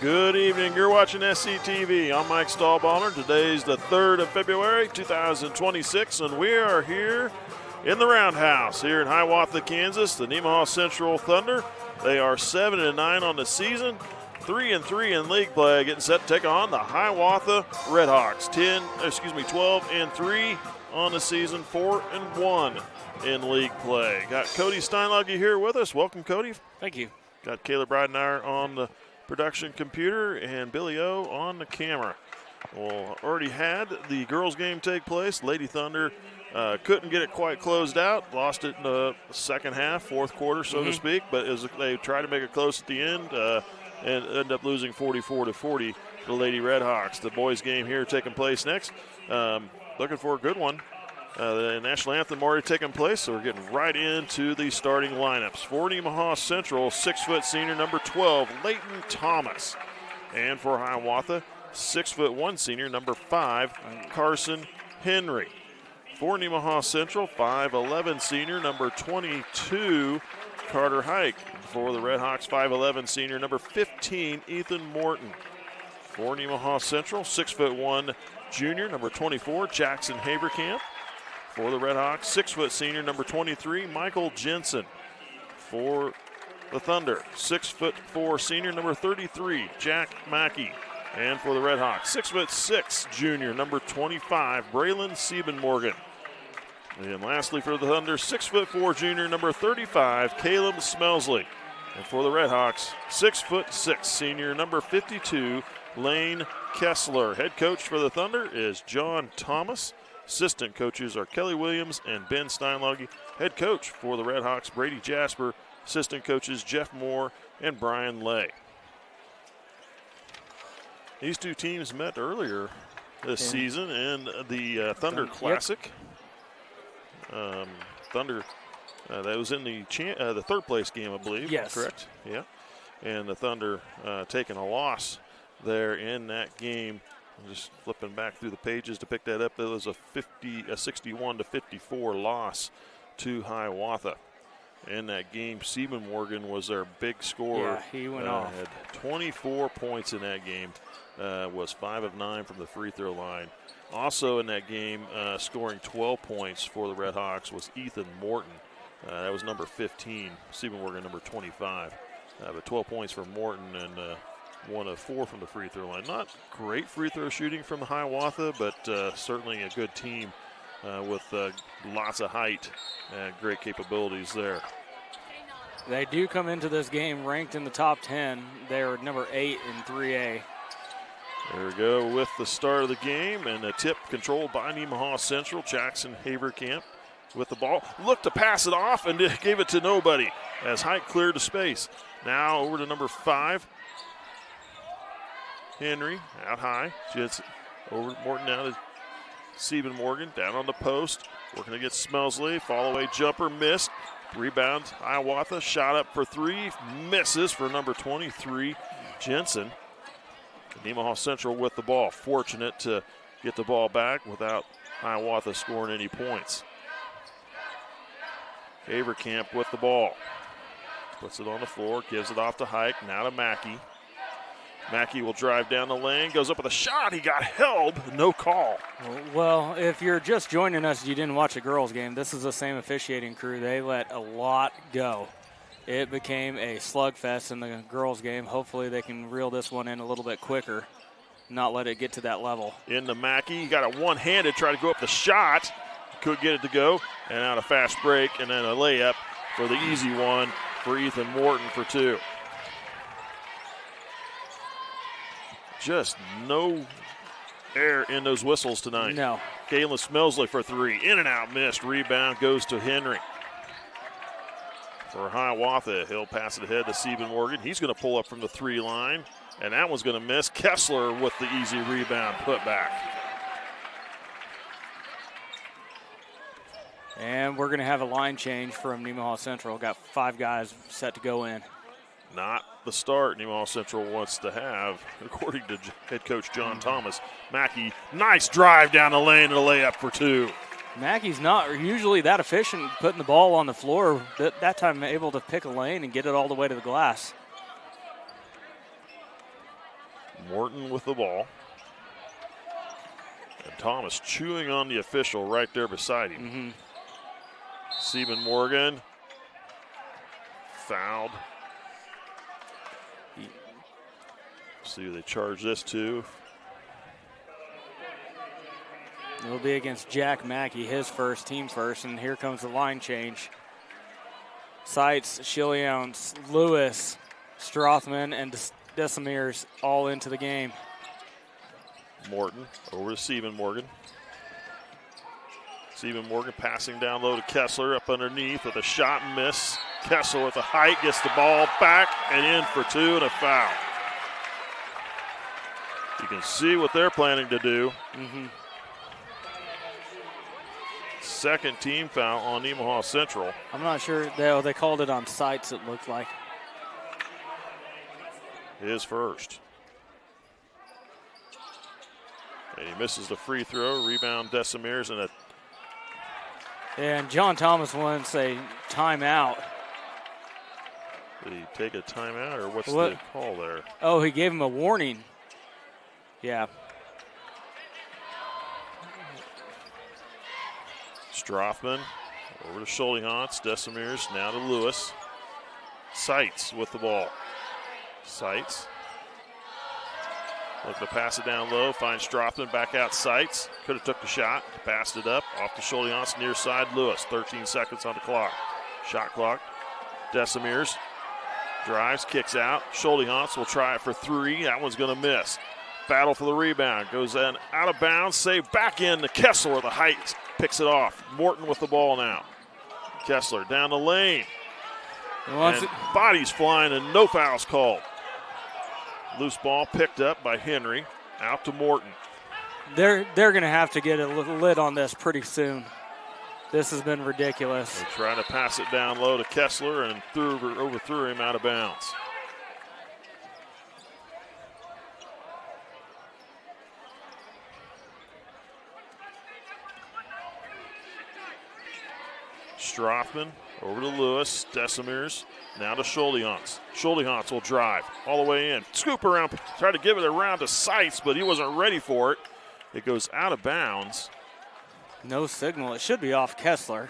Good evening. You're watching SCTV. I'm Mike Stahlbaumer. Today's the 3rd of February, 2026, and we are here in the Roundhouse here in Hiawatha, Kansas. The Nemaha Central Thunder. They are 7-9 on the season, 3-3 in league play, getting set to take on the Hiawatha Redhawks. 12-3 on the season, 4-1 in league play. Got Cody Steinlage here with us. Welcome, Cody. Thank you. Got Caleb Breidenauer on the production computer and Billy O on the camera. Well, already had the girls game take place. Lady Thunder couldn't get it quite closed out. Lost it in the second half, fourth quarter, so to speak. But as they tried to make it close at the end and ended up losing 44-40 to the Lady Redhawks. The boys game here taking place next. Looking for a good one. The national anthem already taking place, so we're getting right into the starting lineups. For Nemaha Central, 6-foot senior number 12, Leighton Thomas. And for Hiawatha, 6'1" senior number 5, Carson Henry. For Nemaha Central, 5'11" senior number 22, Carter Hike. For the Redhawks, 5'11" senior number 15, Ethan Morton. For Nemaha Central, 6'1" junior number 24, Jackson Haverkamp. For the Redhawks, 6-foot senior number 23, Michael Jensen. For the Thunder, 6'4" senior number 33, Jack Mackey. And for the Redhawks, 6'6" junior number 25, Braylon Siebenmorgan. And lastly for the Thunder, 6'4" junior number 35, Caleb Smelsley. And for the Redhawks, 6'6" senior number 52, Lane Kessler. Head coach for the Thunder is John Thomas. Assistant coaches are Kelly Williams and Ben Steinlage. Head coach for the Redhawks, Brady Jasper. Assistant coaches Jeff Moore and Brian Lay. These two teams met earlier this season in the Thunder Classic. Thunder, that was in the third place game, I believe. Yes. Correct? Yeah. And the Thunder taking a loss there in that game. I'm just flipping back through the pages to pick that up. It was a 61-54 loss to Hiawatha. In that game, Siebenmorgan was their big scorer. Yeah, he went off. Had 24 points in that game. Was 5 of 9 from the free throw line. Also in that game, scoring 12 points for the Redhawks was Ethan Morton. That was number 15. Siebenmorgan number 25. But 12 points for Morton and 1 of 4 from the free throw line. Not great free throw shooting from the Hiawatha, but certainly a good team with lots of height and great capabilities there. They do come into this game ranked in the top 10. They're number 8 in 3A. There we go with the start of the game, and a tip controlled by Nemaha Central. Jackson Haverkamp with the ball. Looked to pass it off and gave it to nobody as Hike cleared the space. Now over to number 5. Henry out high. Gets over Morton now to Siebenmorgan. Down on the post. Working against Smelsley. Fall away jumper missed. Rebound Hiawatha. Shot up for 3. Misses for number 23 Jensen. Nemaha Central with the ball. Fortunate to get the ball back without Hiawatha scoring any points. Haverkamp with the ball. Puts it on the floor. Gives it off to Hike. Now to Mackey. Mackey will drive down the lane, goes up with a shot. He got held, no call. Well, if you're just joining us, you didn't watch the girls' game, this is the same officiating crew. They let a lot go. It became a slugfest in the girls' game. Hopefully they can reel this one in a little bit quicker, not let it get to that level. Into Mackey, he got a one-handed, try to go up the shot. Could get it to go, and out a fast break, and then a layup for the easy one for Ethan Morton for 2. Just no air in those whistles tonight. No. Galen Smelsley for 3. In and out, missed. Rebound goes to Henry. For Hiawatha, he'll pass it ahead to Siebenmorgan. He's going to pull up from the 3 line, and that one's going to miss. Kessler with the easy rebound put back. And we're going to have a line change from Nemaha Central. Got 5 guys set to go in. Not the start Nemaha Central wants to have, according to head coach John Thomas. Mackey, nice drive down the lane and a layup for 2. Mackey's not usually that efficient putting the ball on the floor. That time able to pick a lane and get it all the way to the glass. Morton with the ball. And Thomas chewing on the official right there beside him. Stephen Morgan fouled. See who they charge this to. It'll be against Jack Mackey, his first, team first, and here comes the line change. Seitz, Schillions, Lewis, Strothman, and Decimirs all into the game. Morton over to Stephen Morgan. Stephen Morgan passing down low to Kessler up underneath with a shot and miss. Kessler with a height gets the ball back and in for two and a foul. You can see what they're planning to do. Second team foul on Nemaha Central. I'm not sure. They called it on Seitz, it looked like. His first. And he misses the free throw. Rebound Decimirs and John Thomas wants a timeout. Did he take a timeout or what's the call there? Oh, he gave him a warning. Yeah. Strothman over to Schultehans. Decimirs now to Lewis. Seitz with the ball. Seitz looking to pass it down low. Finds Strothman back out. Seitz could have took the shot. Passed it up off to Schultehans near side. Lewis 13 seconds on the clock. Shot clock. Decimirs drives, kicks out. Schultehans will try it for three. That one's going to miss. Battle for the rebound. Goes in out of bounds. Save back in to Kessler. The height picks it off. Morton with the ball now. Kessler down the lane. And bodies flying and no fouls called. Loose ball picked up by Henry. Out to Morton. They're going to have to get a lid on this pretty soon. This has been ridiculous. They try to pass it down low to Kessler and overthrew him out of bounds. Strothman over to Lewis. Decimirs now to Schultehans. Schultehans will drive all the way in. Scoop around, try to give it around to Seitz, but he wasn't ready for it. It goes out of bounds. No signal. It should be off Kessler.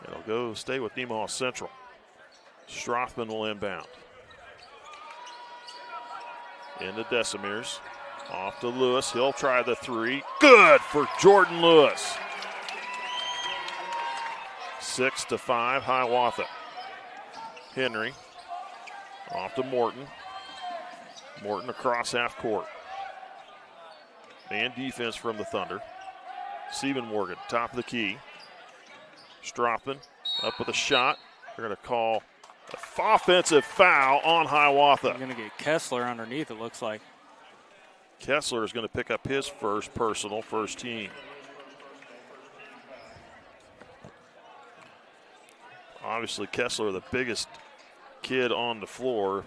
It'll go stay with Nemaha Central. Strothman will inbound. Into Decimirs. Off to Lewis. He'll try the three. Good for Jordan Lewis. 6-5, Hiawatha. Henry off to Morton. Morton across half court. Man defense from the Thunder. Stephen Morgan, top of the key. Strothman up with a shot. They're going to call an offensive foul on Hiawatha. They're going to get Kessler underneath, it looks like. Kessler is going to pick up his first personal, first team. Obviously, Kessler, the biggest kid on the floor,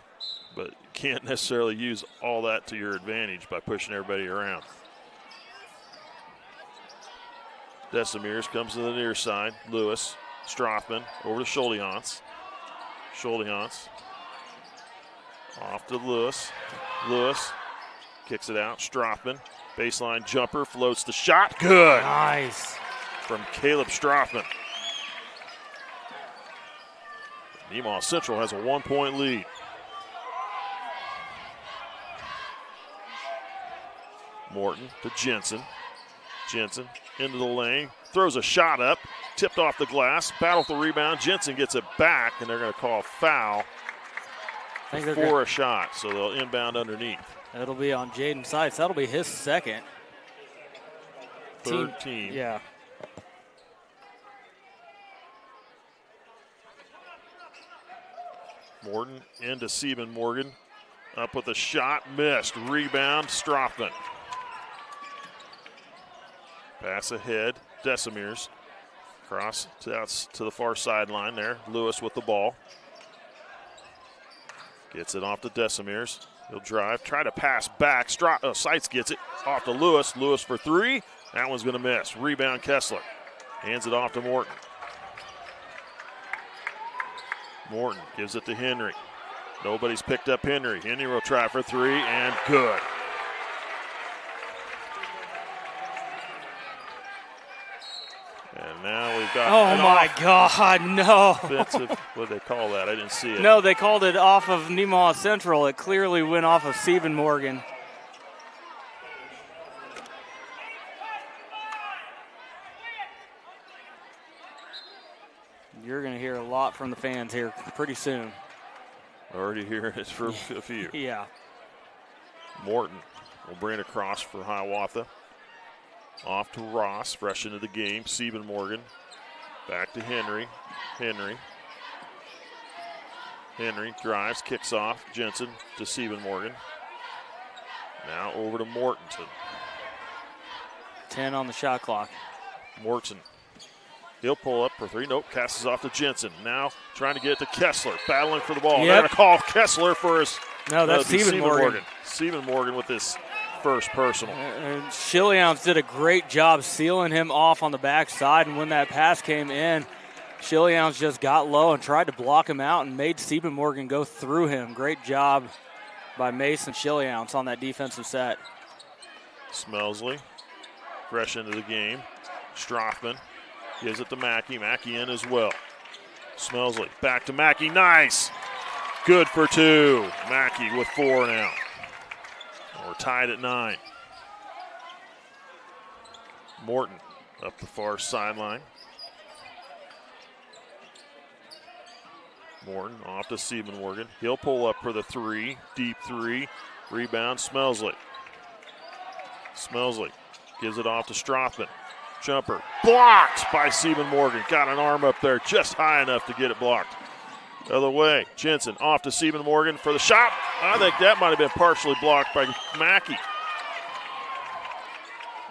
but you can't necessarily use all that to your advantage by pushing everybody around. Decimirs comes to the near side. Lewis, Strothman, over to Schultehans. Schultehans off to Lewis. Lewis kicks it out. Strothman, baseline jumper, floats the shot. Good. Nice. From Caleb Strothman. Nemaha Central has a 1-point lead. Morton to Jensen. Jensen into the lane, throws a shot up, tipped off the glass, battle for the rebound. Jensen gets it back, and they're going to call a foul for a shot, so they'll inbound underneath. It'll be on Jaden Seitz. That'll be his second. Third team. Yeah. Morton into Stephen Morgan. Up with a shot, missed. Rebound, Strothman. Pass ahead, Decimirs. Cross to the far sideline there. Lewis with the ball. Gets it off to Decimirs. He'll drive, try to pass back. Seitz gets it off to Lewis. Lewis for three. That one's going to miss. Rebound, Kessler. Hands it off to Morton. Morton gives it to Henry. Nobody's picked up Henry. Henry will try for three, and good. And now we've got oh my God, no. offensive, what do they call that? I didn't see it. No, they called it off of Nemaha Central. It clearly went off of Stephen Morgan. You're going to hear a lot from the fans here pretty soon. Already hearing it for a few. Yeah. Morton will bring it across for Hiawatha. Off to Ross, fresh into the game. Stephen Morgan. Back to Henry. Henry drives, kicks off. Jensen to Stephen Morgan. Now over to Mortensen. 10 on the shot clock. Morton. He'll pull up for three. Nope, passes off to Jensen. Now trying to get it to Kessler, battling for the ball. Yep. They're going to call Kessler for his. No, that's Stephen Morgan. Stephen Morgan with his first personal. Shilliams did a great job sealing him off on the backside, and when that pass came in, Shilliams just got low and tried to block him out and made Stephen Morgan go through him. Great job by Mason Shilliams on that defensive set. Smelsley, fresh into the game. Strothman gives it to Mackey. Mackey in as well. Smelsley back to Mackey. Nice. Good for two. Mackey with four now. We're tied at 9. Morton up the far sideline. Morton off to Stephen Morgan. He'll pull up for the three. Deep three. Rebound Smelsley. Smelsley gives it off to Strothman. Jumper blocked by Stephen Morgan. Got an arm up there just high enough to get it blocked. Other way, Jensen off to Stephen Morgan for the shot. I think that might have been partially blocked by Mackey.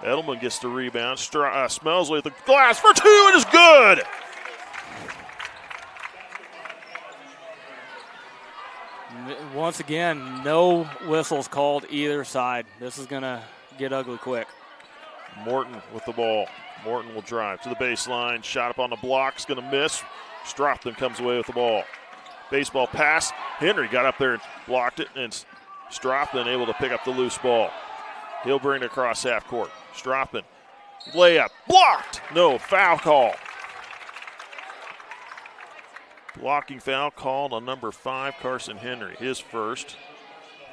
Edelman gets the rebound. Smelsley at the glass for two. It is good. Once again, no whistles called either side. This is going to get ugly quick. Morton with the ball. Morton will drive to the baseline. Shot up on the block. Is going to miss. Strothman comes away with the ball. Baseball pass. Henry got up there and blocked it, and Strothman able to pick up the loose ball. He'll bring it across half court. Strothman, layup, blocked. No, foul call. Blocking foul called on number 5, Carson Henry. His first,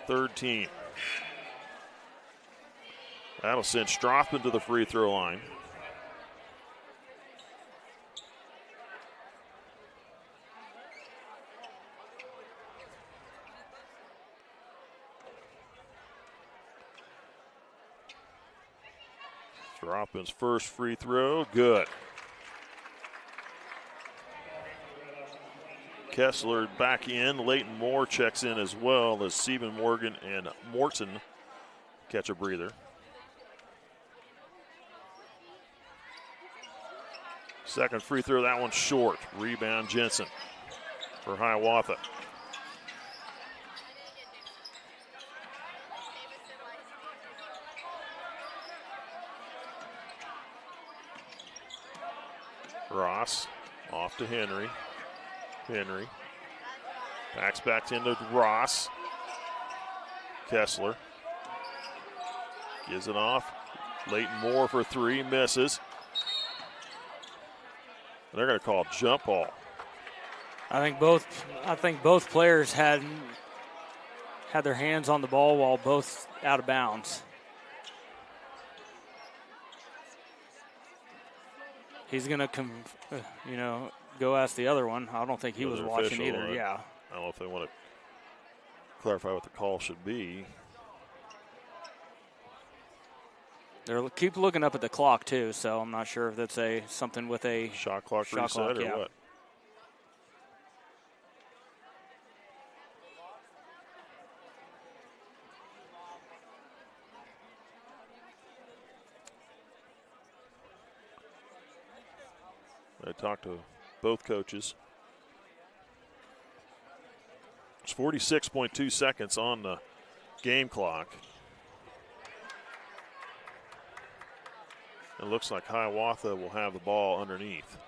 third team. That'll send Strothman to the free throw line. Strothman's first free throw, good. Kessler back in. Leighton Moore checks in as well as Stephen Morgan and Morton catch a breather. Second free throw, that one's short. Rebound Jensen for Hiawatha. Ross off to Henry. Henry backs back into Ross. Kessler gives it off. Leighton Moore for three, misses. They're going to call jump ball. I think both players had their hands on the ball while both out of bounds. He's going to go ask the other one. I don't think he was watching either. Yeah. I don't know if they want to clarify what the call should be. They keep looking up at the clock too, so I'm not sure if that's something with a shot clock reset or yeah. what. I talked to both coaches. It's 46.2 seconds on the game clock. It looks like Hiawatha will have the ball underneath.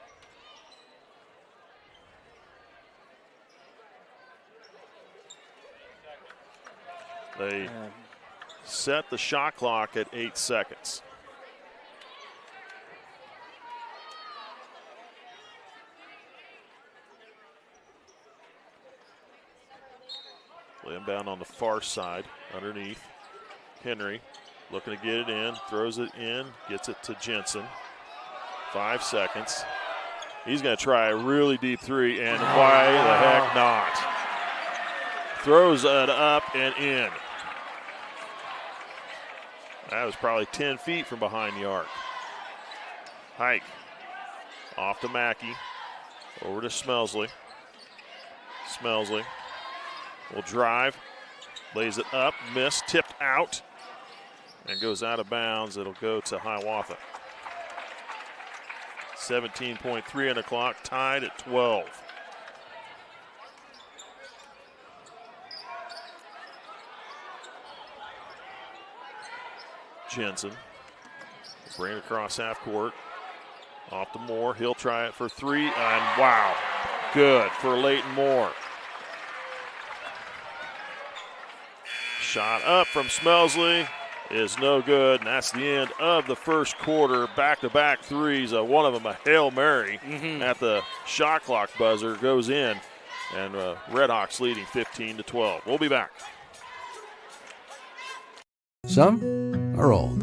They set the shot clock at 8 seconds. Inbound on the far side, underneath. Henry looking to get it in, throws it in, gets it to Jensen. 5 seconds. He's going to try a really deep three, and why the heck not? Throws it up and in. That was probably 10 feet from behind the arc. Hike off to Mackey, over to Smelsley. Smelsley will drive, lays it up, missed, tipped out, and goes out of bounds. It'll go to Hiawatha. 17.3 on the clock, tied at 12. Jensen will bring it across half court. Off to Moore. He'll try it for three, and wow, good for Leighton Moore. Shot up from Smelsley is no good, and that's the end of the first quarter. Back-to-back threes. One of them a Hail Mary at the shot clock buzzer goes in, and Redhawks leading 15-12. We'll be back. Some are old.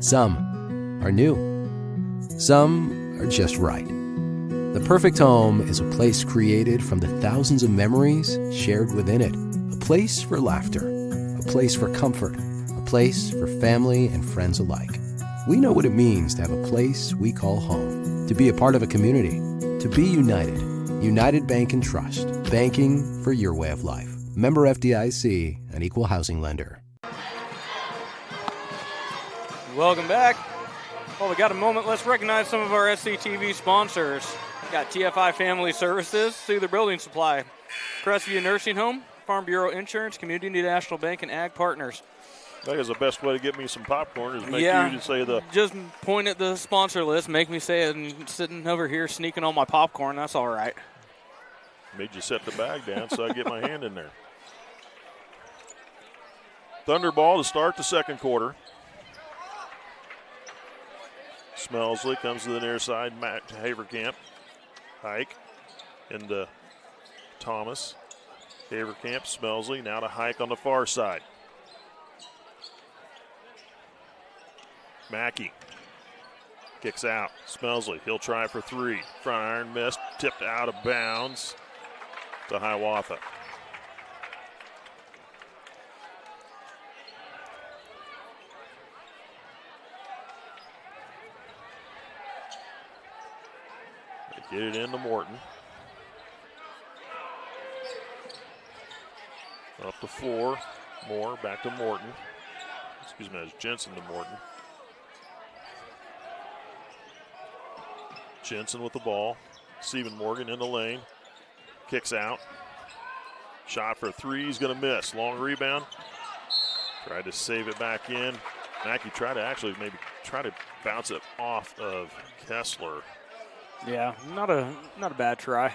Some are new. Some are just right. The perfect home is a place created from the thousands of memories shared within it. A place for laughter. A place for comfort, a place for family and friends alike. We know what it means to have a place we call home, to be a part of a community, to be united. United Bank and Trust, banking for your way of life. Member FDIC, an equal housing lender. Welcome back. Well, we got a moment. Let's recognize some of our SCTV sponsors. We got TFI Family Services, Soother Building Supply, Crestview Nursing Home, Farm Bureau Insurance, Community National Bank, and Ag Partners. I think it's the best way to get me some popcorn is make you to say the. Just point at the sponsor list, make me say it, and sitting over here sneaking on my popcorn. That's all right. Made you set the bag down so I get my hand in there. Thunderball to start the second quarter. Smelsley comes to the near side, Matt to Haverkamp. Hike into Thomas. Haverkamp, Smelsley, now to Hike on the far side. Mackey kicks out. Smelsley, he'll try for three. Front iron missed, tipped out of bounds to Hiawatha. They get it into Morton. Up the floor, Moore back to Morton. Excuse me, it's Jensen to Morton. Jensen with the ball. Stephen Morgan in the lane. Kicks out. Shot for three, he's going to miss. Long rebound. Tried to save it back in. Mackey tried to actually maybe try to bounce it off of Kessler. Yeah, not a bad try.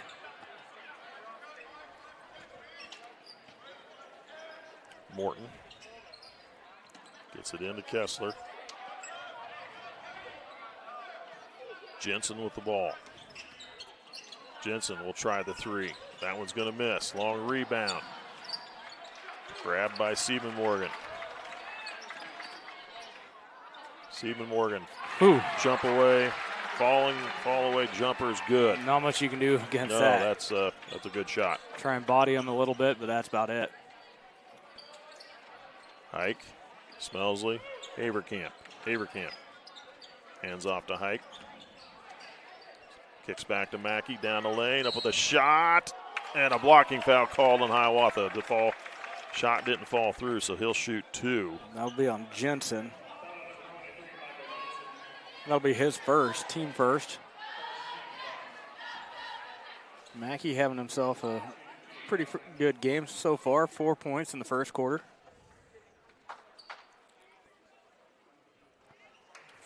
Morton gets it into Kessler. Jensen with the ball. Jensen will try the three. That one's going to miss. Long rebound. Grabbed by Stephen Morgan. Stephen Morgan. Ooh. Jump away. Fall away jumper is good. Not much you can do against that. No, that's a good shot. Try and body him a little bit, but that's about it. Hike, Smelsley, Haverkamp. Hands off to Hike. Kicks back to Mackey, down the lane, up with a shot, and a blocking foul called on Hiawatha. The shot didn't fall through, so he'll shoot two. That'll be on Jensen. That'll be his first, team first. Mackey having himself a pretty good game so far, 4 points in the first quarter.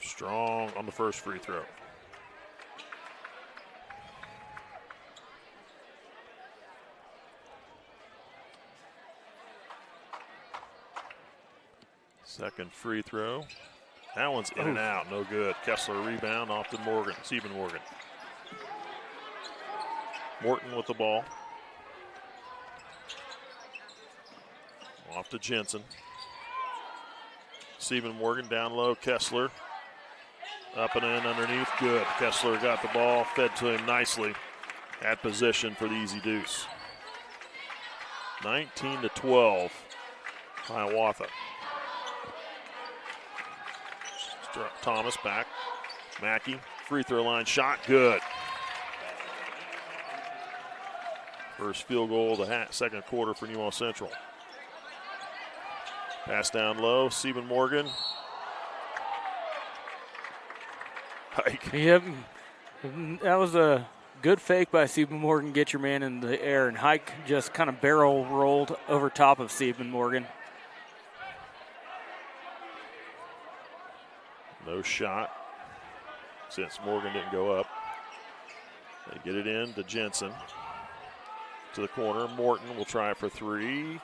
Strong on the first free throw. Second free throw. That one's in and out, no good. Kessler rebound off to Morgan, Stephen Morgan. Morton with the ball. Off to Jensen. Stephen Morgan down low, Kessler. Up and in underneath, good. Kessler got the ball, fed to him nicely at position for the easy deuce. 19-12, Hiawatha. Thomas back. Mackey, free throw line shot, good. First field goal of the second quarter for Nemaha Central. Pass down low, Stephen Morgan. Hike. Yep, that was a good fake by Stephen Morgan. Get your man in the air, and Hike just kind of barrel rolled over top of Stephen Morgan. No shot since Morgan didn't go up. They get it in to Jensen. To the corner, Morton will try for three.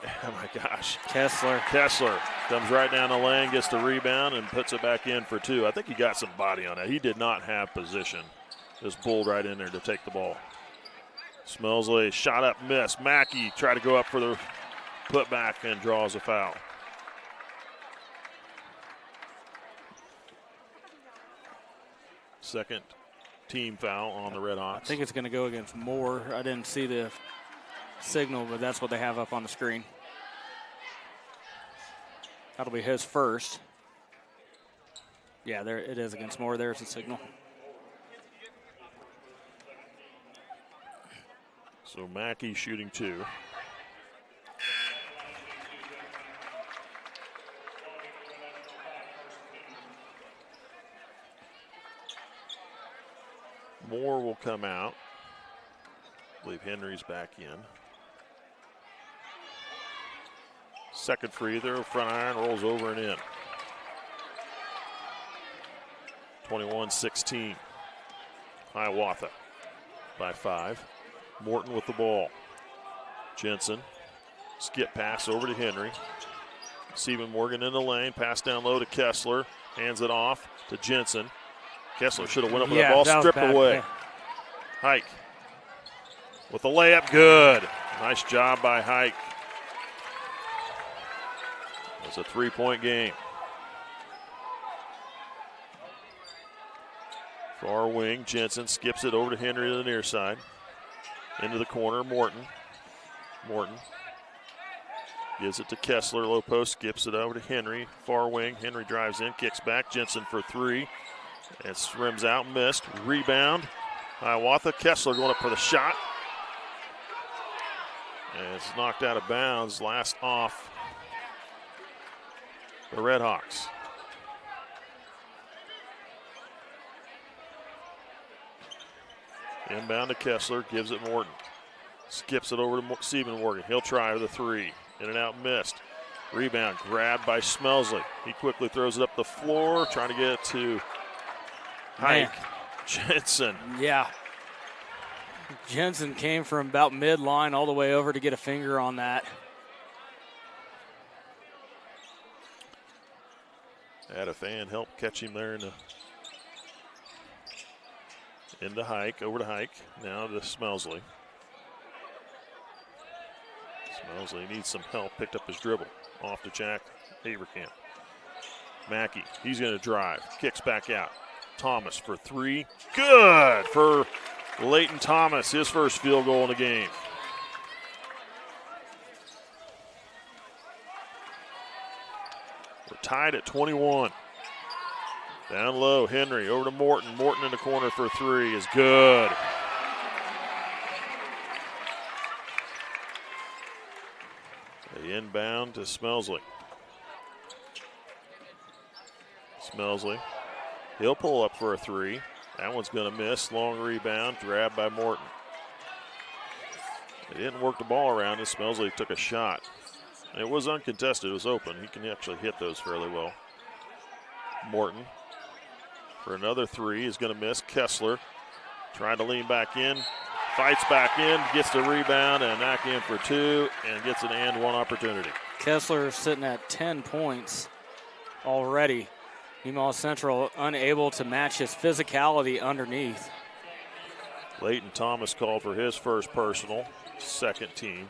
Oh my gosh. Kessler comes right down the lane, gets the rebound, and puts it back in for two. I think he got some body on that. He did not have position. Just bulled right in there to take the ball. Smelsley, shot up, miss. Mackey tried to go up for the putback and draws a foul. Second team foul on the Redhawks. I think it's going to go against Moore. I didn't see the signal, but that's what they have up on the screen. That'll be his first. Yeah, there it is against Moore. There's the signal. So Mackey shooting two. Moore will come out. I believe Henry's back in. Second free throw, front iron, rolls over and in. 21-16. Hiawatha by 5. Morton with the ball. Jensen, skip pass over to Henry. Stephen Morgan in the lane, pass down low to Kessler. Hands it off to Jensen. Kessler should have went up with the ball, stripped away. Yeah. Hike with the layup, good. Nice job by Hike. It's a 3-point game. Far wing, Jensen skips it over to Henry to the near side. Into the corner, Morton. Gives it to Kessler, low post, skips it over to Henry. Far wing, Henry drives in, kicks back, Jensen for three. It rims out, missed. Rebound, Hiawatha. Kessler going up for the shot. And it's knocked out of bounds, last off the Redhawks. Inbound to Kessler, gives it Morton. Skips it over to Stephen Morgan. He'll try the three. In and out, missed. Rebound grabbed by Smelsley. He quickly throws it up the floor, trying to get it to Hike. Jensen. Yeah. Jensen came from about midline all the way over to get a finger on that. Had a fan help catch him there into Hike, over to Hike. Now to Smelsley. Smelsley needs some help, picked up his dribble. Off to Jack Haverkamp. Mackey, he's going to drive, kicks back out. Thomas for three, good for Leighton Thomas, his first field goal in the game. We're tied at 21. Down low, Henry over to Morton. Morton in the corner for three is good. The inbound to Smelsley. Smelsley. He'll pull up for a three. That one's going to miss. Long rebound, grabbed by Morton. They didn't work the ball around as Smelsley took a shot. It was uncontested. It was open. He can actually hit those fairly well. Morton for another three is going to miss. Kessler tried to lean back in. fights back in, gets the rebound, and back in for two, and gets an and one opportunity. Kessler sitting at 10 points already. Nemaha Central unable to match his physicality underneath. Leighton Thomas called for his first personal, second team.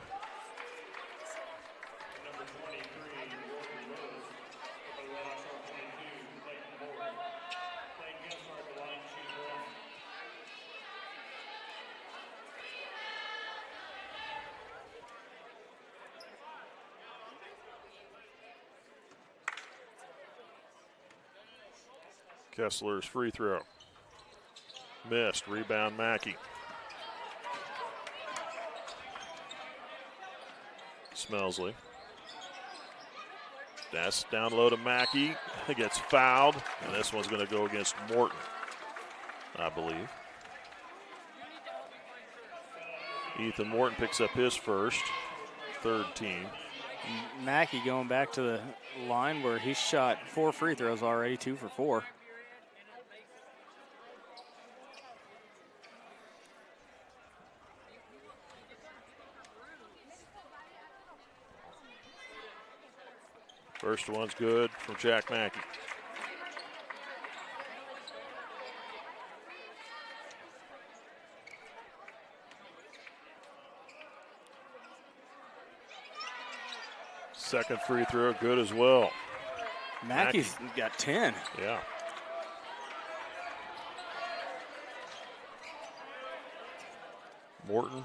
Kessler's free throw. Missed. Rebound Mackey. Smelsley. That's down low to Mackey. He gets fouled, and this one's going to go against Morton, I believe. Ethan Morton picks up his first, third team. Mackey going back to the line where he shot 4 free throws already, 2 for 4. First one's good from Jack Mackey. Second free throw, good as well. Mackey's got 10. Yeah. Morton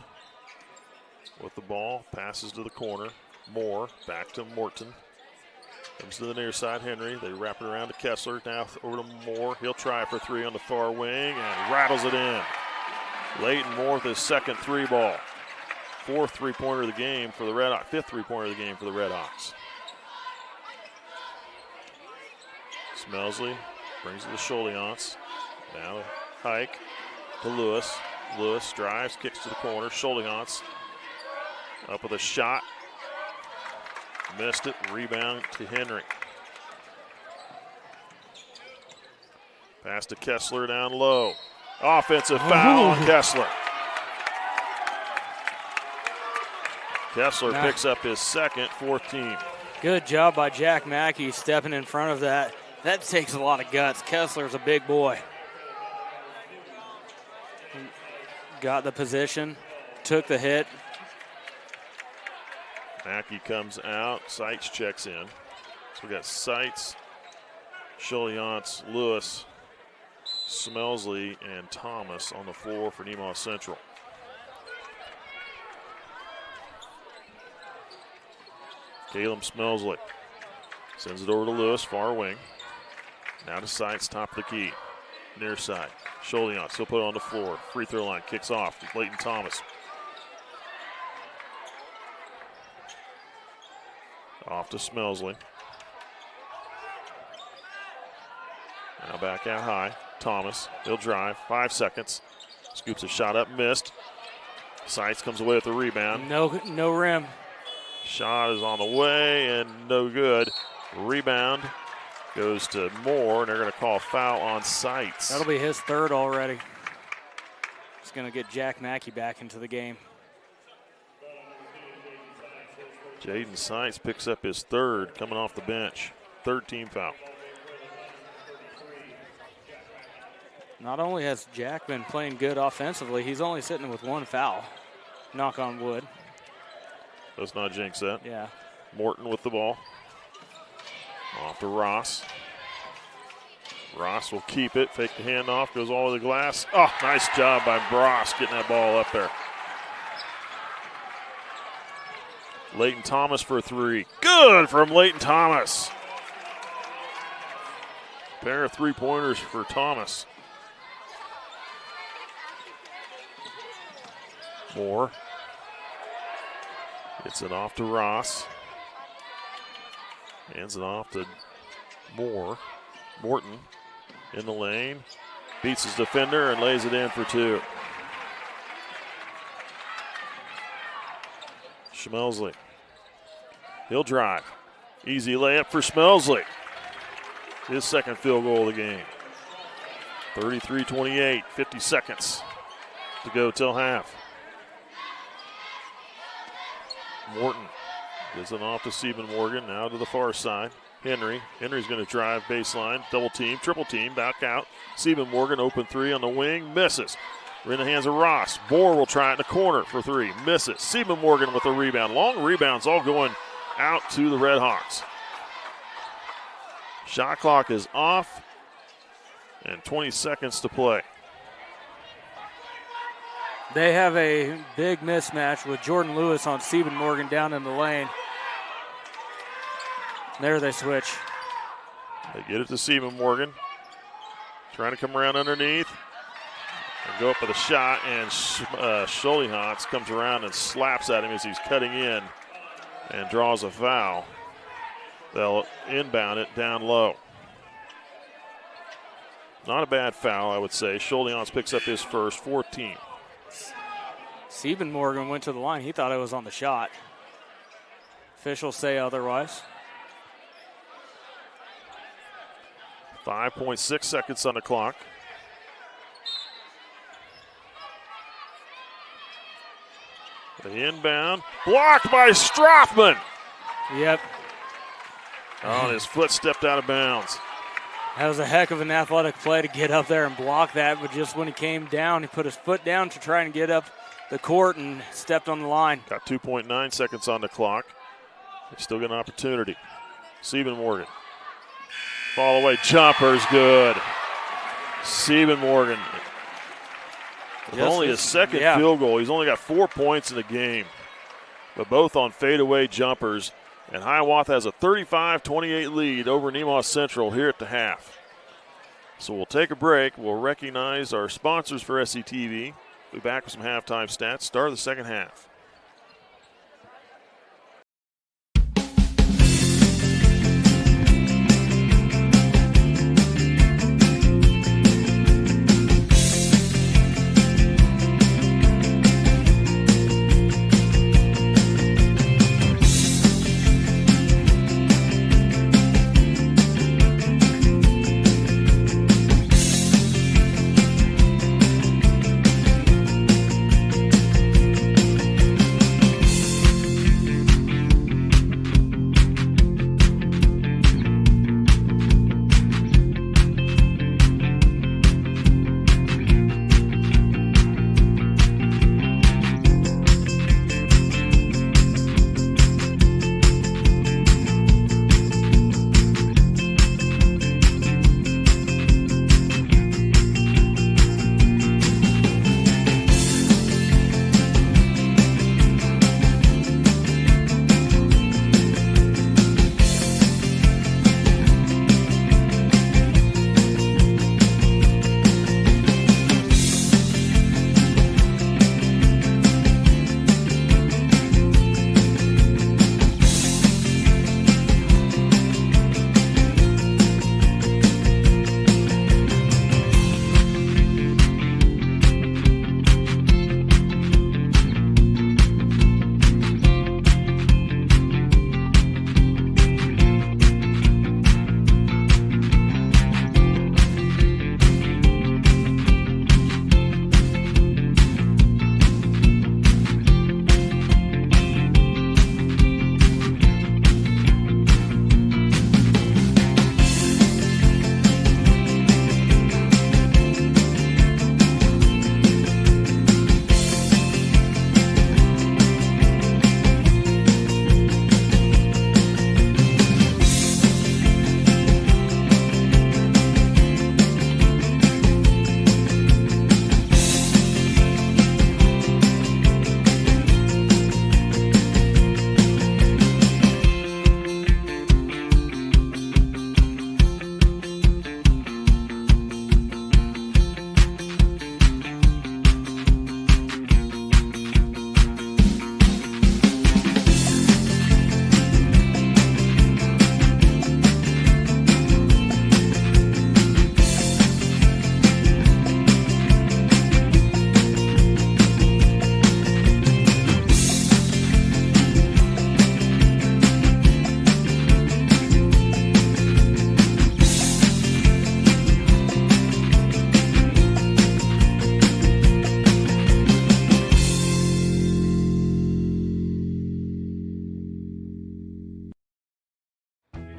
with the ball, passes to the corner. Moore back to Morton. Comes to the near side, Henry. They wrap it around to Kessler. Now over to Moore. He'll try for three on the far wing and rattles it in. Leighton Moore with his second three ball. Fourth three-pointer of the game for the Redhawks. Fifth three-pointer of the game for the Redhawks. Smelsley brings it to Scholiance. Now to Hike to Lewis. Lewis drives, kicks to the corner. Scholiance up with a shot. Missed it. Rebound to Henry. Pass to Kessler down low. Offensive foul on Kessler. Kessler picks up his second, fourth team. Good job by Jack Mackey stepping in front of that. That takes a lot of guts. Kessler's a big boy. Got the position, took the hit. Mackey comes out. Seitz checks in. So we got Seitz, Scholiance, Lewis, Smelsley, and Thomas on the floor for Nemaha Central. Caleb Smelsley sends it over to Lewis, far wing. Now to Seitz, top of the key. Near side. Scholiance, he'll put it on the floor. Free throw line, kicks off. Leighton Thomas. Off to Smelsley. Now back out high. Thomas, he'll drive. 5 seconds. Scoops a shot up, missed. Seitz comes away with the rebound. No rim. Shot is on the way and no good. Rebound goes to Moore, and they're going to call foul on Seitz. That'll be his third already. It's going to get Jack Mackey back into the game. Jaden Seitz picks up his third coming off the bench. Third team foul. Not only has Jack been playing good offensively, he's only sitting with 1 foul. Knock on wood. Let's not jinx that. Yeah. Morton with the ball. Off to Ross. Ross will keep it. Fake the handoff. Goes all over the glass. Oh, nice job by Ross getting that ball up there. Leighton Thomas for 3. Good from Leighton Thomas. Pair of three-pointers for Thomas. Moore. Gets it off to Ross. Hands it off to Moore. Morton in the lane. Beats his defender and lays it in for 2. Smelsley. He'll drive. Easy layup for Smelsley. His second field goal of the game. 33-28, 50 seconds to go till half. Morton gives it off to Stephen Morgan, now to the far side. Henry's going to drive baseline, double team, triple team, back out. Stephen Morgan, open three on the wing, misses. We're in the hands of Ross. Moore will try it in the corner for three, misses. Stephen Morgan with a rebound. Long rebounds all going out to the Redhawks. Shot clock is off, and 20 seconds to play. They have a big mismatch with Jordan Lewis on Stephen Morgan down in the lane. There they switch. They get it to Stephen Morgan. Trying to come around underneath and go up with a shot, and Scholihotz comes around and slaps at him as he's cutting in and draws a foul. They'll inbound it down low. Not a bad foul, I would say. Scholihotz picks up his first, 14. Stephen Morgan went to the line. He thought it was on the shot. Officials say otherwise. 5.6 seconds on the clock. The inbound, blocked by Strothman. Yep. Oh, and his foot stepped out of bounds. That was a heck of an athletic play to get up there and block that, but just when he came down, he put his foot down to try and get up the court and stepped on the line. Got 2.9 seconds on the clock. They still got an opportunity. Stephen Morgan. Fall away jumper's good. Stephen Morgan. With only his second field goal. He's only got 4 points in the game, but both on fadeaway jumpers. And Hiawatha has a 35-28 lead over Nemaha Central here at the half. So we'll take a break. We'll recognize our sponsors for SCTV. Be back with some halftime stats. Start of the second half.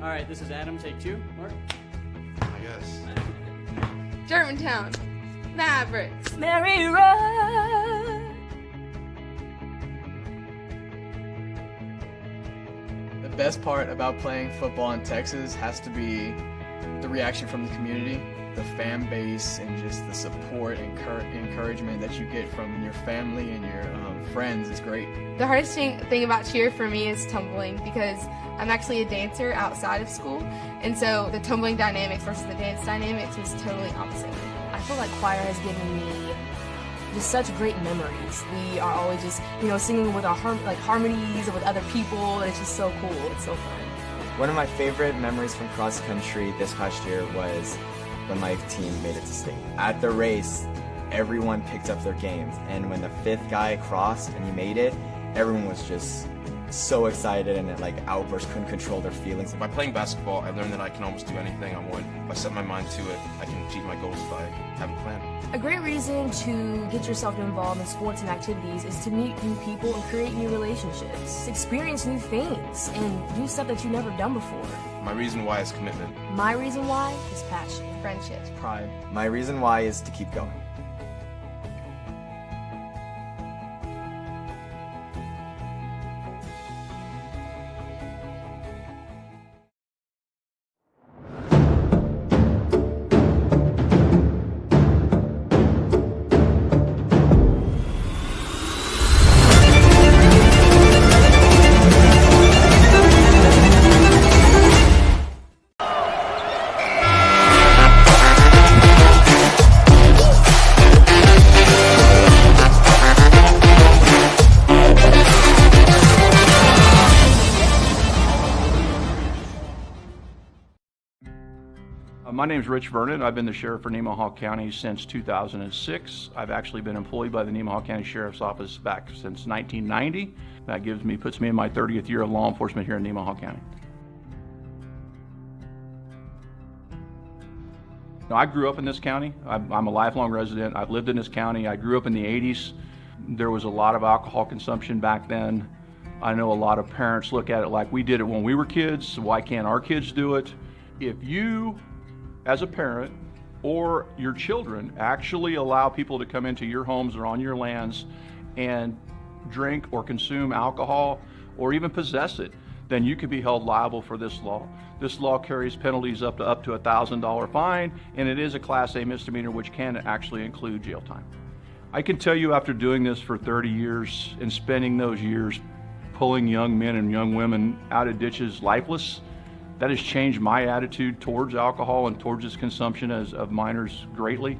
All right, this is Adam. Take 2. Mark. I guess. Germantown. Mavericks. Mary Road. The best part about playing football in Texas has to be the reaction from the community, the fan base, and just the support and encouragement that you get from your family and your friends is great. The hardest thing about cheer for me is tumbling, because I'm actually a dancer outside of school, and so the tumbling dynamics versus the dance dynamics was totally opposite. I feel like choir has given me just such great memories. We are always just, singing with our harmonies and with other people, and it's just so cool. It's so fun. One of my favorite memories from cross country this past year was when my team made it to state. At the race, everyone picked up their games, and when the 5th guy crossed and he made it, everyone was just so excited and outbursts, couldn't control their feelings. By playing basketball, I learned that I can almost do anything I want. If I set my mind to it, I can achieve my goals if I have a plan. A great reason to get yourself involved in sports and activities is to meet new people and create new relationships, experience new things, and do stuff that you've never done before. My reason why is commitment. My reason why is passion. Friendships. Pride. My reason why is to keep going. My name is Rich Vernon. I've been the sheriff for Nemaha County since 2006. I've actually been employed by the Nemaha County Sheriff's Office back since 1990. That puts me in my 30th year of law enforcement here in Nemaha County. Now, I grew up in this county. I'm a lifelong resident. I've lived in this county. I grew up in the 80s. There was a lot of alcohol consumption back then. I know a lot of parents look at it like we did it when we were kids, so why can't our kids do it? If you, as a parent, or your children actually allow people to come into your homes or on your lands and drink or consume alcohol or even possess it, then you could be held liable for this law. This law carries penalties up to a $1,000 fine, and it is a Class A misdemeanor, which can actually include jail time. I can tell you, after doing this for 30 years and spending those years pulling young men and young women out of ditches lifeless, that has changed my attitude towards alcohol and towards its consumption of minors greatly.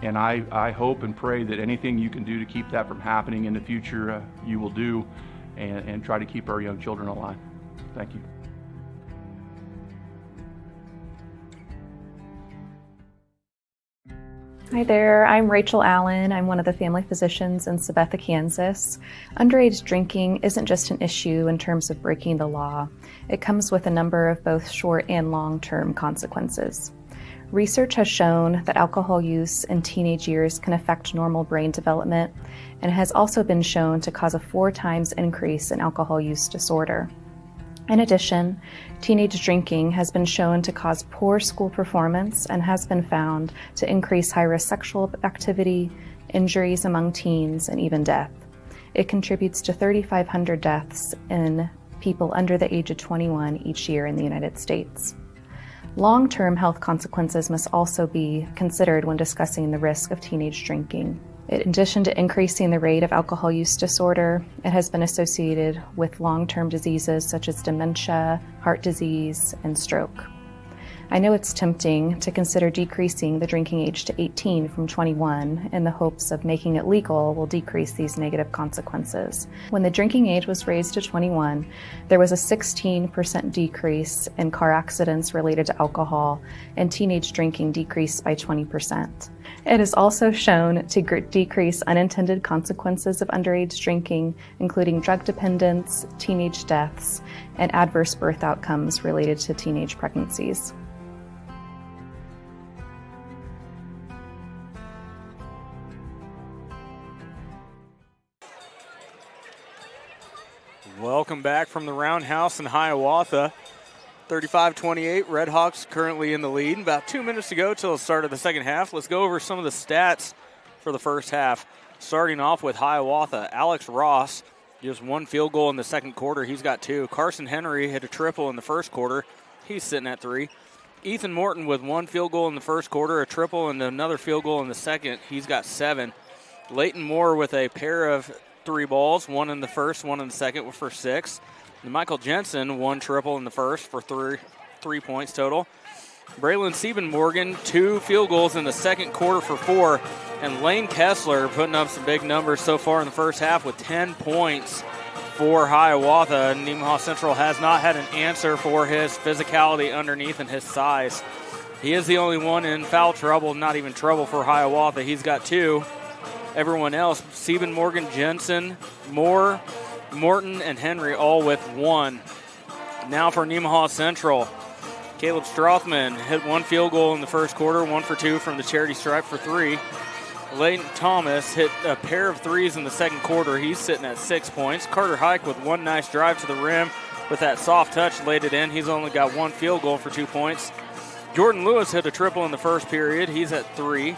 And I hope and pray that anything you can do to keep that from happening in the future, you will do, and try to keep our young children alive. Thank you. Hi there, I'm Rachel Allen. I'm one of the family physicians in Sabetha, Kansas. Underage drinking isn't just an issue in terms of breaking the law. It comes with a number of both short and long-term consequences. Research has shown that alcohol use in teenage years can affect normal brain development, and has also been shown to cause a 4 times increase in alcohol use disorder. In addition, teenage drinking has been shown to cause poor school performance and has been found to increase high-risk sexual activity, injuries among teens, and even death. It contributes to 3,500 deaths in people under the age of 21 each year in the United States. Long-term health consequences must also be considered when discussing the risk of teenage drinking. In addition to increasing the rate of alcohol use disorder, it has been associated with long-term diseases such as dementia, heart disease, and stroke. I know it's tempting to consider decreasing the drinking age to 18 from 21 in the hopes of making it legal will decrease these negative consequences. When the drinking age was raised to 21, there was a 16% decrease in car accidents related to alcohol, and teenage drinking decreased by 20%. It is also shown to decrease unintended consequences of underage drinking, including drug dependence, teenage deaths, and adverse birth outcomes related to teenage pregnancies. Welcome back from the Roundhouse in Hiawatha. 35-28, Redhawks currently in the lead. About 2 minutes to go till the start of the second half. Let's go over some of the stats for the first half. Starting off with Hiawatha, Alex Ross just 1 field goal in the second quarter. He's got 2. Carson Henry hit a triple in the first quarter. He's sitting at 3. Ethan Morton with 1 field goal in the first quarter, a triple, and another field goal in the second. He's got 7. Leighton Moore with a pair of 3 balls, 1 in the first, 1 in the second for 6. And Michael Jensen, 1 triple in the first for 3 points total. Braylon Siebenmorgan, 2 field goals in the second quarter for 4. And Lane Kessler putting up some big numbers so far in the first half with 10 points for Hiawatha. Nemaha Central has not had an answer for his physicality underneath and his size. He is the only one in foul trouble, not even trouble for Hiawatha. He's got 2. Everyone else, Siebenmorgan, Jensen, Moore, Morton, and Henry all with 1. Now for Nemaha Central, Caleb Strothman hit 1 field goal in the first quarter, 1 for 2 from the charity stripe for 3. Leighton Thomas hit a pair of 3s in the second quarter. He's sitting at 6 points. Carter Hike with 1 nice drive to the rim with that soft touch, laid it in. He's only got 1 field goal for 2 points. Jordan Lewis hit a triple in the first period. He's at 3.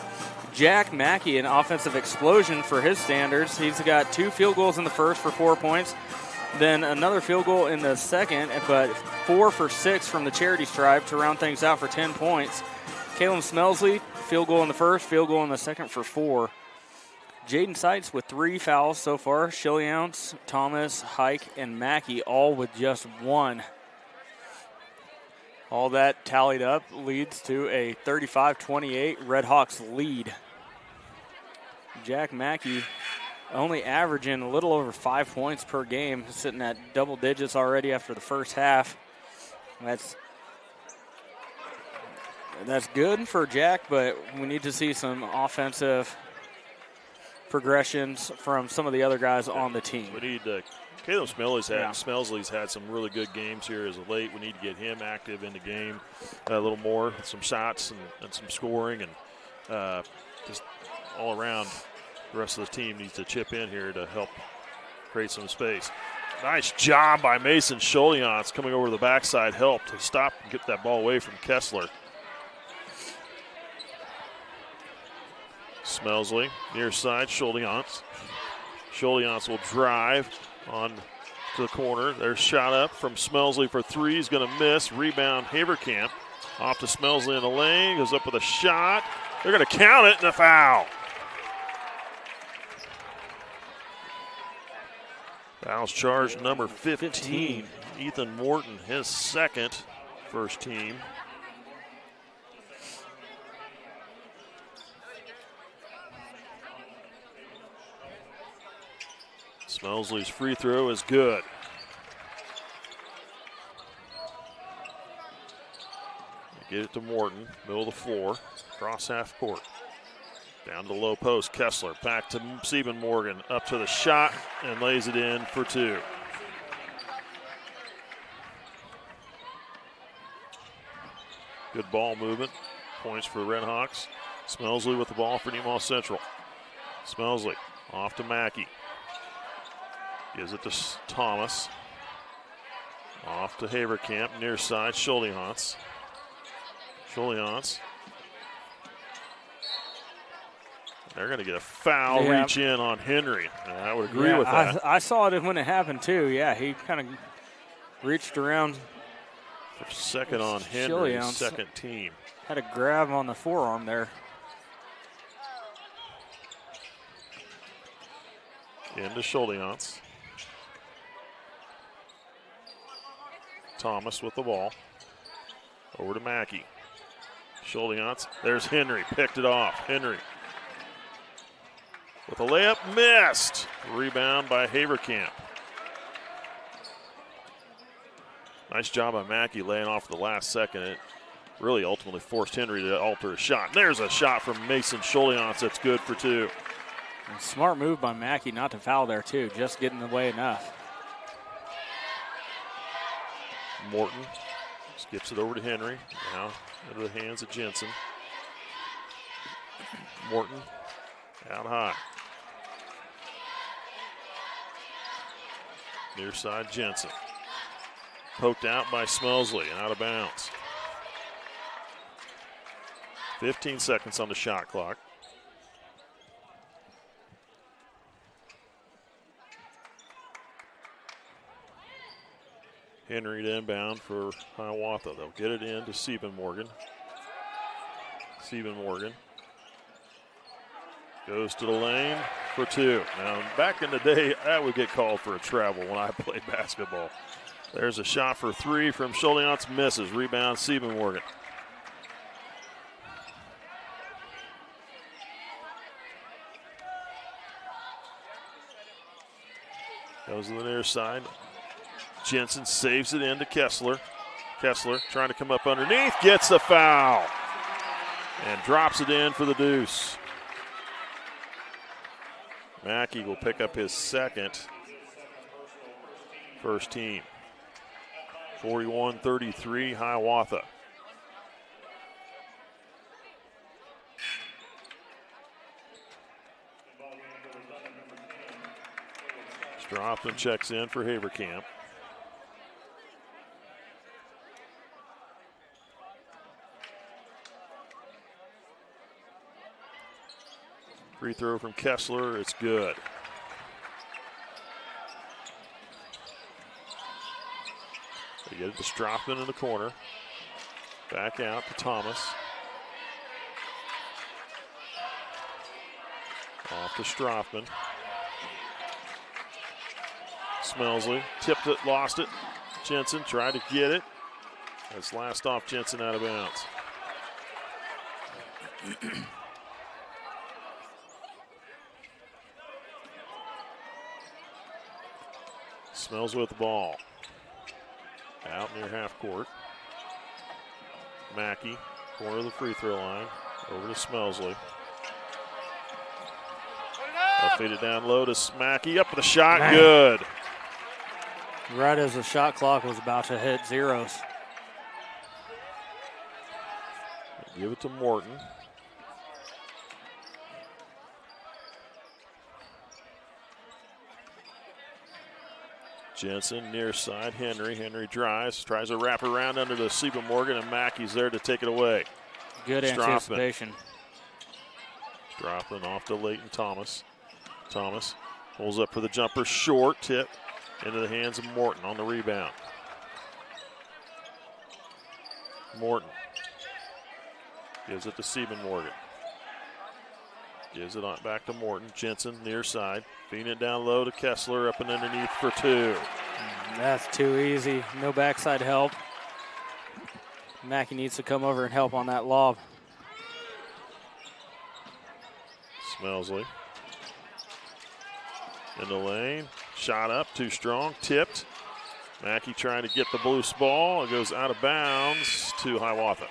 Jack Mackey, an offensive explosion for his standards. He's got 2 field goals in the first for 4 points. Then another field goal in the second, but 4 for 6 from the charity stripe to round things out for 10 points. Caleb Smelsley, field goal in the first, field goal in the second for 4. Jaden Seitz with 3 fouls so far. Shillians, Thomas, Hike, and Mackey all with just 1. All that tallied up leads to a 35-28 Redhawks lead. Jack Mackey only averaging a little over 5 points per game, sitting at double digits already after the first half. That's good for Jack, but we need to see some offensive progressions from some of the other guys on the team. We need Caleb Smelsley's had some really good games here as of late. We need to get him active in the game a little more, some shots and some scoring, and just all around the rest of the team needs to chip in here to help create some space. Nice job by Mason Sholians coming over the backside, help to stop and get that ball away from Kessler. Smelsley, near side, Sholians. Sholians will drive on to the corner. There's shot up from Smelsley for 3. He's going to miss. Rebound, Haverkamp. Off to Smelsley in the lane. Goes up with a shot. They're going to count it and a foul. Foul's charge number 15. Ethan Morton, his second, first team. Smelsley's free throw is good. Get it to Morton, middle of the floor, cross half court. Down to the low post, Kessler, back to Siebenmorgan, up to the shot, and lays it in for 2. Good ball movement, points for Redhawks. Smelsley with the ball for Nemaha Central. Smelsley off to Mackey. Gives it to Thomas. Off to Haverkamp, near side, Sholians. They're going to get a foul reach in on Henry. And I would agree with that. I saw it when it happened, too. Yeah, he kind of reached around. For second on Henry, second team. Had a grab on the forearm there. Into Sholians. Thomas with the ball. Over to Mackey. Sholians. There's Henry. Picked it off. Henry. With a layup, missed. Rebound by Haverkamp. Nice job by Mackey laying off the last second. It really ultimately forced Henry to alter his shot. There's a shot from Mason Sholians that's good for 2. And smart move by Mackey not to foul there, too. Just getting in the way enough. Morton skips it over to Henry. Now into the hands of Jensen. Morton out high. Near side Jensen. Poked out by Smelsley, out of bounds. 15 seconds on the shot clock. Henry to inbound for Hiawatha. They'll get it in to Siebenmorgan. Siebenmorgan goes to the lane for two. Now, back in the day, that would get called for a travel when I played basketball. There's a shot for three from Schuldiance, misses. Rebound, Siebenmorgan. Goes to the near side. Jensen saves it into Kessler. Kessler trying to come up underneath, gets the foul, and drops it in for the deuce. Mackey will pick up his second. First team. 41-33, Hiawatha. Stropman checks in for Haverkamp. Free throw from Kessler, it's good. They get it to Stropman in the corner. Back out to Thomas. Off to Stropman. Smelsley tipped it, lost it. Jensen tried to get it. That's last off Jensen out of bounds. Smells with the ball. Out near half court. Mackey, corner of the free throw line. Over to Smelsley. They'll feed it down low to Mackey. Up with a shot, Man. Good. Right as the shot clock was about to hit zeros. Give it to Morton. Jensen near side, Henry. Henry drives, tries to wrap around under the Siebenmorgan, and Mackey's there to take it away. Good anticipation. Stropman off to Leighton Thomas. Thomas pulls up for the jumper, short tip into the hands of Morton on the rebound. Morton gives it to Siebenmorgan. Gives it on back to Morton. Jensen near side. Feeding it down low to Kessler, up and underneath for two. That's too easy. No backside help. Mackey needs to come over and help on that lob. Smelsley in the lane. Shot up, too strong, tipped. Mackey trying to get the loose ball. It goes out of bounds to Hiawatha.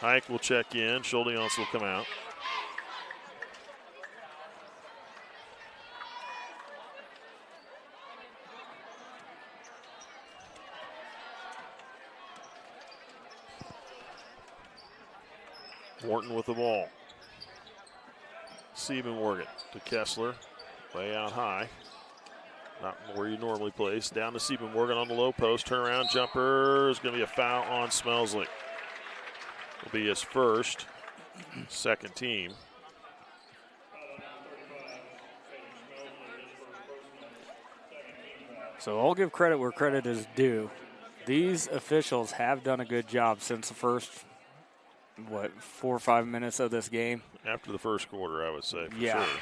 Hike will check in. Schuldiance will come out. Morton with the ball. Siebenmorgan to Kessler. Way out high. Not where you normally place. Down to Siebenmorgan on the low post. Turnaround jumper is going to be a foul on Smelsley. Will be his first, second team. So I'll give credit where credit is due. These officials have done a good job since the first, 4 or 5 minutes of this game. After the first quarter, I would say, for yeah. sure.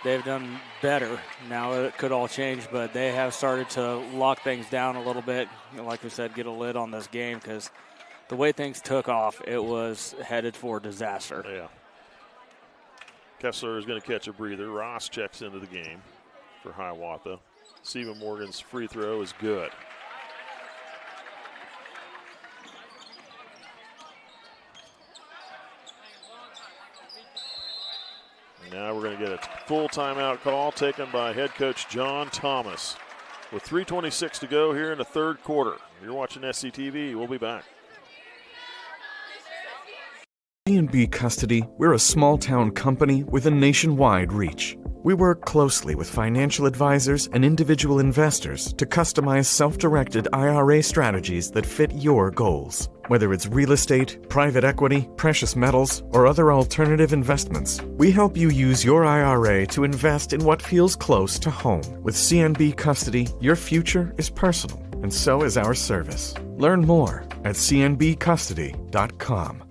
They've done better. Now it could all change, but they have started to lock things down a little bit. Like we said, get a lid on this game because the way things took off, it was headed for disaster. Yeah. Kessler is going to catch a breather. Ross checks into the game for Hiawatha. Siebenmorgan's free throw is good. Now we're going to get a full timeout call taken by head coach John Thomas. With 3:26 to go here in the third quarter. You're watching SCTV. We'll be back. A&B Custody, we're a small-town company with a nationwide reach. We work closely with financial advisors and individual investors to customize self-directed IRA strategies that fit your goals. Whether it's real estate, private equity, precious metals, or other alternative investments, we help you use your IRA to invest in what feels close to home. With CNB Custody, your future is personal, and so is our service. Learn more at cnbcustody.com.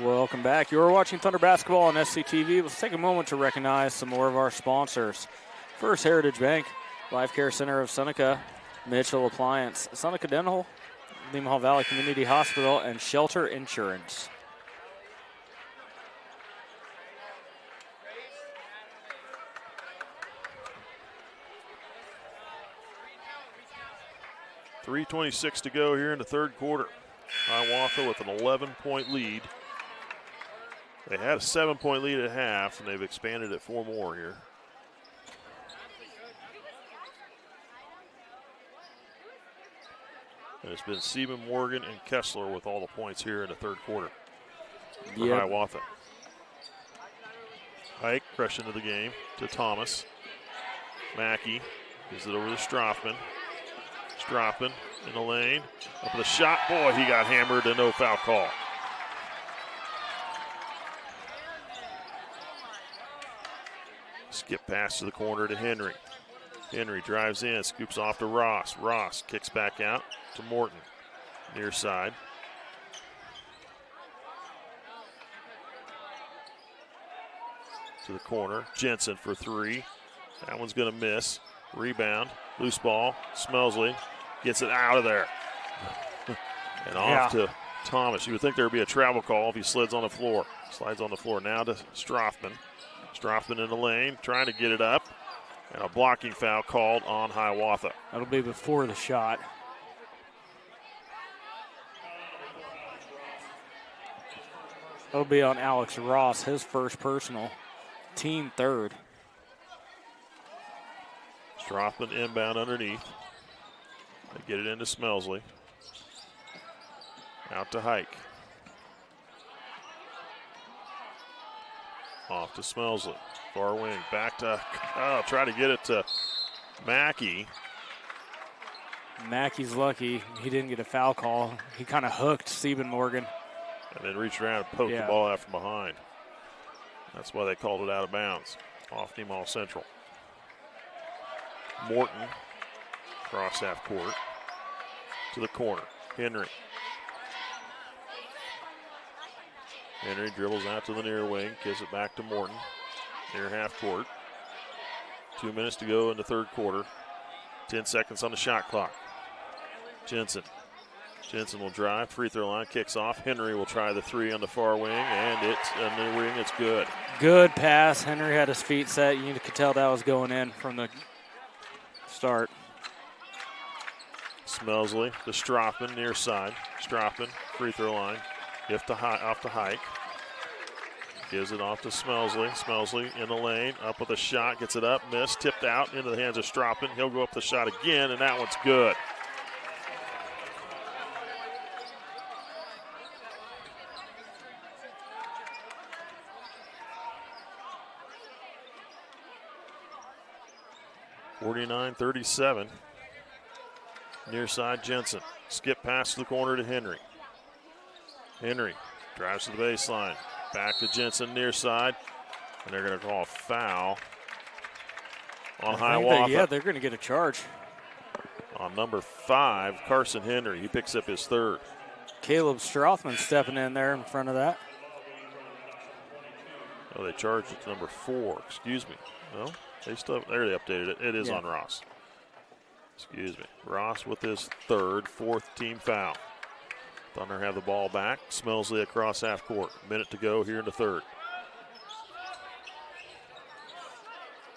Welcome back. You're watching Thunder Basketball on SCTV. Let's take a moment to recognize some more of our sponsors. First, Heritage Bank, Life Care Center of Seneca, Mitchell Appliance, Seneca Dental, Nemaha Valley Community Hospital, and Shelter Insurance. .326 to go here in the third quarter. Hiawatha with an 11-point lead. They had a 7-point lead at half, and they've expanded it 4 more here. And it's been Sieben, Morgan, and Kessler with all the points here in the third quarter for Hiawatha. Hike, fresh into the game to Thomas. Mackey gives it over to Strothman. Strothman in the lane. Up with a shot. Boy, he got hammered and no foul call. Skip pass to the corner to Henry. Henry drives in, scoops off to Ross. Ross kicks back out to Morton. Near side. To the corner. Jensen for 3. That one's going to miss. Rebound. Loose ball. Smelsley gets it out of there. And off to Thomas. You would think there would be a travel call if he slides on the floor. Slides on the floor now to Strothman. Strothman in the lane, trying to get it up. And a blocking foul called on Hiawatha. That'll be before the shot. That'll be on Alex Ross, his first personal. Team third. Strothman inbound underneath. They get it into Smelsley. Out to Hike. Off to Smelsley. Far wing. Back to, try to get it to Mackey. Mackey's lucky he didn't get a foul call. He kind of hooked Sieben Morgan. And then reached around and poked the ball out from behind. That's why they called it out of bounds. Off Nemaha Central. Morton, cross half court. To the corner. Henry. Henry dribbles out to the near wing, gives it back to Morton, near half court. 2 minutes to go in the third quarter. 10 seconds on the shot clock. Jensen will drive, free throw line, kicks off. Henry will try the 3 on the far wing, and it's in the wing, it's good. Good pass. Henry had his feet set. You could tell that was going in from the start. Smelsley to Strothman, near side. Strothman, free throw line. Off to Hike. Gives it off to Smelsley. Smelsley in the lane, up with a shot, gets it up, missed, tipped out into the hands of Strothman. He'll go up the shot again, and that one's good. (49-37). Near side, Jensen. Skip pass to the corner to Henry. Henry drives to the baseline. Back to Jensen near side. And they're going to call a foul on Hiawatha. Yeah, they're going to get a charge. On number 5, Carson Henry. He picks up his 3rd. Caleb Strothman stepping in there in front of that. Oh, they charged it to number 4. Excuse me. No, they updated it. It is on Ross. Excuse me. Ross with his 4th team foul. Thunder have the ball back. Smelsley across half court. Minute to go here in the third.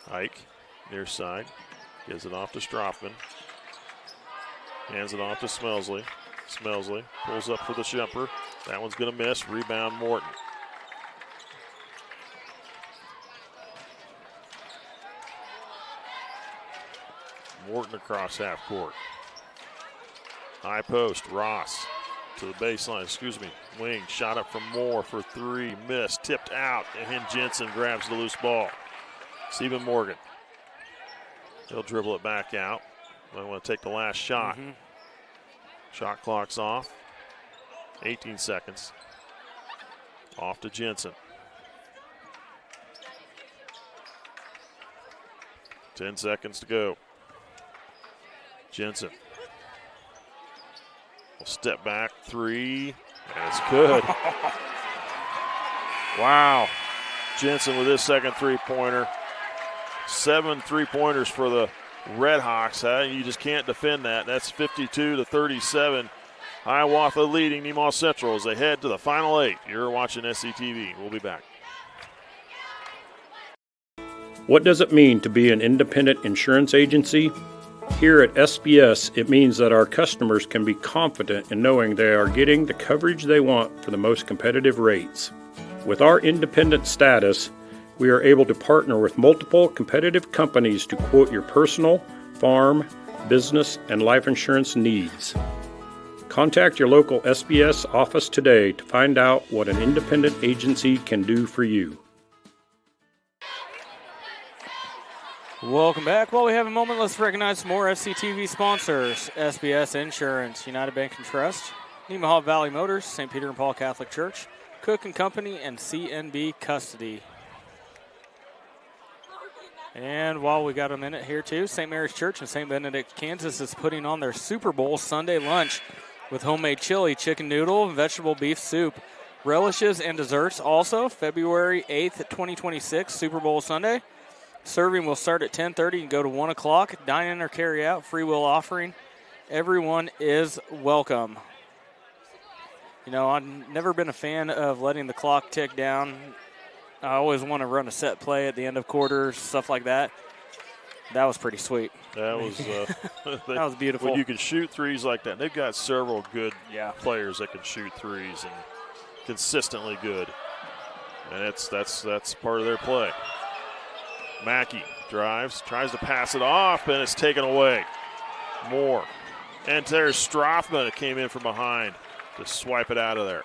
Hike, near side. Gives it off to Strothman. Hands it off to Smelsley. Smelsley pulls up for the jumper. That one's going to miss. Rebound, Morton. Morton across half court. High post, Ross. to the baseline, Wing shot up from Moore for three, missed, tipped out, and Jensen grabs the loose ball. Stephen Morgan. He'll dribble it back out. I want to take the last shot. Shot clock's off. 18 seconds. Off to Jensen. 10 seconds to go. Jensen. Will step back, three. That's good. Wow. Jensen with his second three-pointer. 7 three-pointers for the Redhawks. You just can't defend that. That's 52-37. Hiawatha leading Nemaha Central as they head to the final 8. You're watching SCTV. We'll be back. What does it mean to be an independent insurance agency? Here at SBS, it means that our customers can be confident in knowing they are getting the coverage they want for the most competitive rates. With our independent status, we are able to partner with multiple competitive companies to quote your personal, farm, business, and life insurance needs. Contact your local SBS office today to find out what an independent agency can do for you. Welcome back. While we have a moment, let's recognize some more SCTV sponsors. SBS Insurance, United Bank and Trust, Nemaha Valley Motors, St. Peter and Paul Catholic Church, Cook & Company, and CNB Custody. And while we got a minute here too, St. Mary's Church in St. Benedict, Kansas is putting on their Super Bowl Sunday lunch with homemade chili, chicken noodle, and vegetable beef soup, relishes, and desserts. Also, February 8th, 2026, Super Bowl Sunday. Serving will start at 10:30 and go to 1 o'clock. Dine in or carry out, free will offering. Everyone is welcome. You know, I've never been a fan of letting the clock tick down. I always want to run a set play at the end of quarters, stuff like that. That was pretty sweet. That was that was beautiful. When you can shoot threes like that, they've got several good players that can shoot threes and consistently good. And that's part of their play. Mackey drives, tries to pass it off, and it's taken away. Moore. And there's Strothman that came in from behind to swipe it out of there.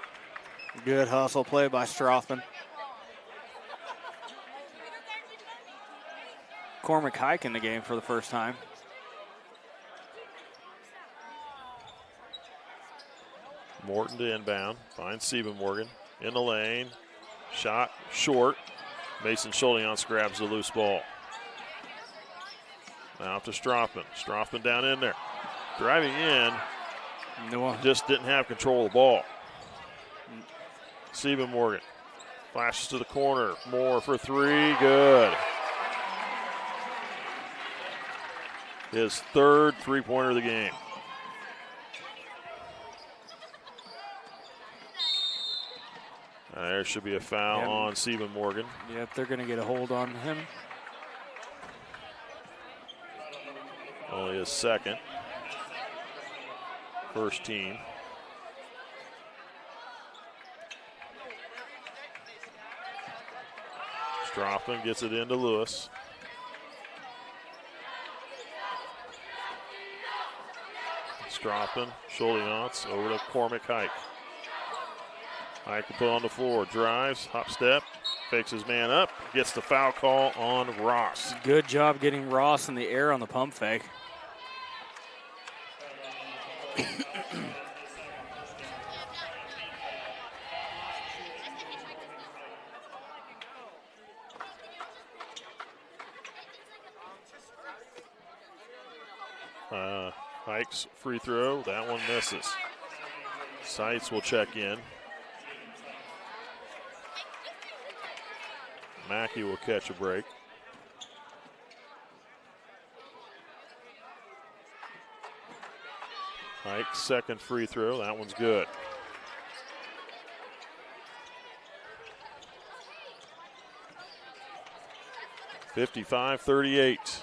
Good hustle play by Strothman. Cormac Hike in the game for the first time. Morton to inbound. Finds Stephen Morgan in the lane. Shot short. Mason Schuldians grabs the loose ball. Now to Strothman. Strothman down in there. Driving in. Just didn't have control of the ball. Stephen Morgan. Flashes to the corner. Moore for three. Good. His third three-pointer of the game. There should be a foul on Stephen Morgan. Yep, they're going to get a hold on him. Only his second. First team. Strothman gets it into Lewis. Strothman, Schuldians over to Cormac Hike. Hike will put on the floor, drives, hop step, fakes his man up, gets the foul call on Ross. Good job getting Ross in the air on the pump fake. Hike's free throw, that one misses. Seitz will check in. Mackey will catch a break. Hike's second free throw, that one's good. (55-38).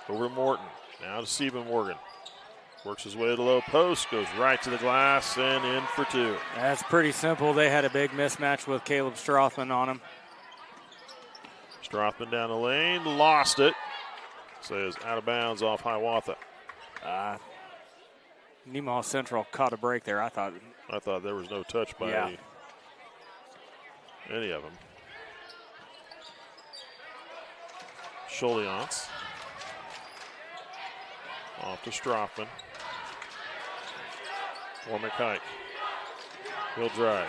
Over to Morton. Now to Stephen Morgan. Works his way to the low post, goes right to the glass, and in for two. That's pretty simple. They had a big mismatch with Caleb Strothman on him. Strothman down the lane, lost it. Says out of bounds off Hiawatha. Nemaha Central caught a break there, I thought. I thought there was no touch by any of them. Scholiance. Off to Strothman. Warmick Hike. He'll drive.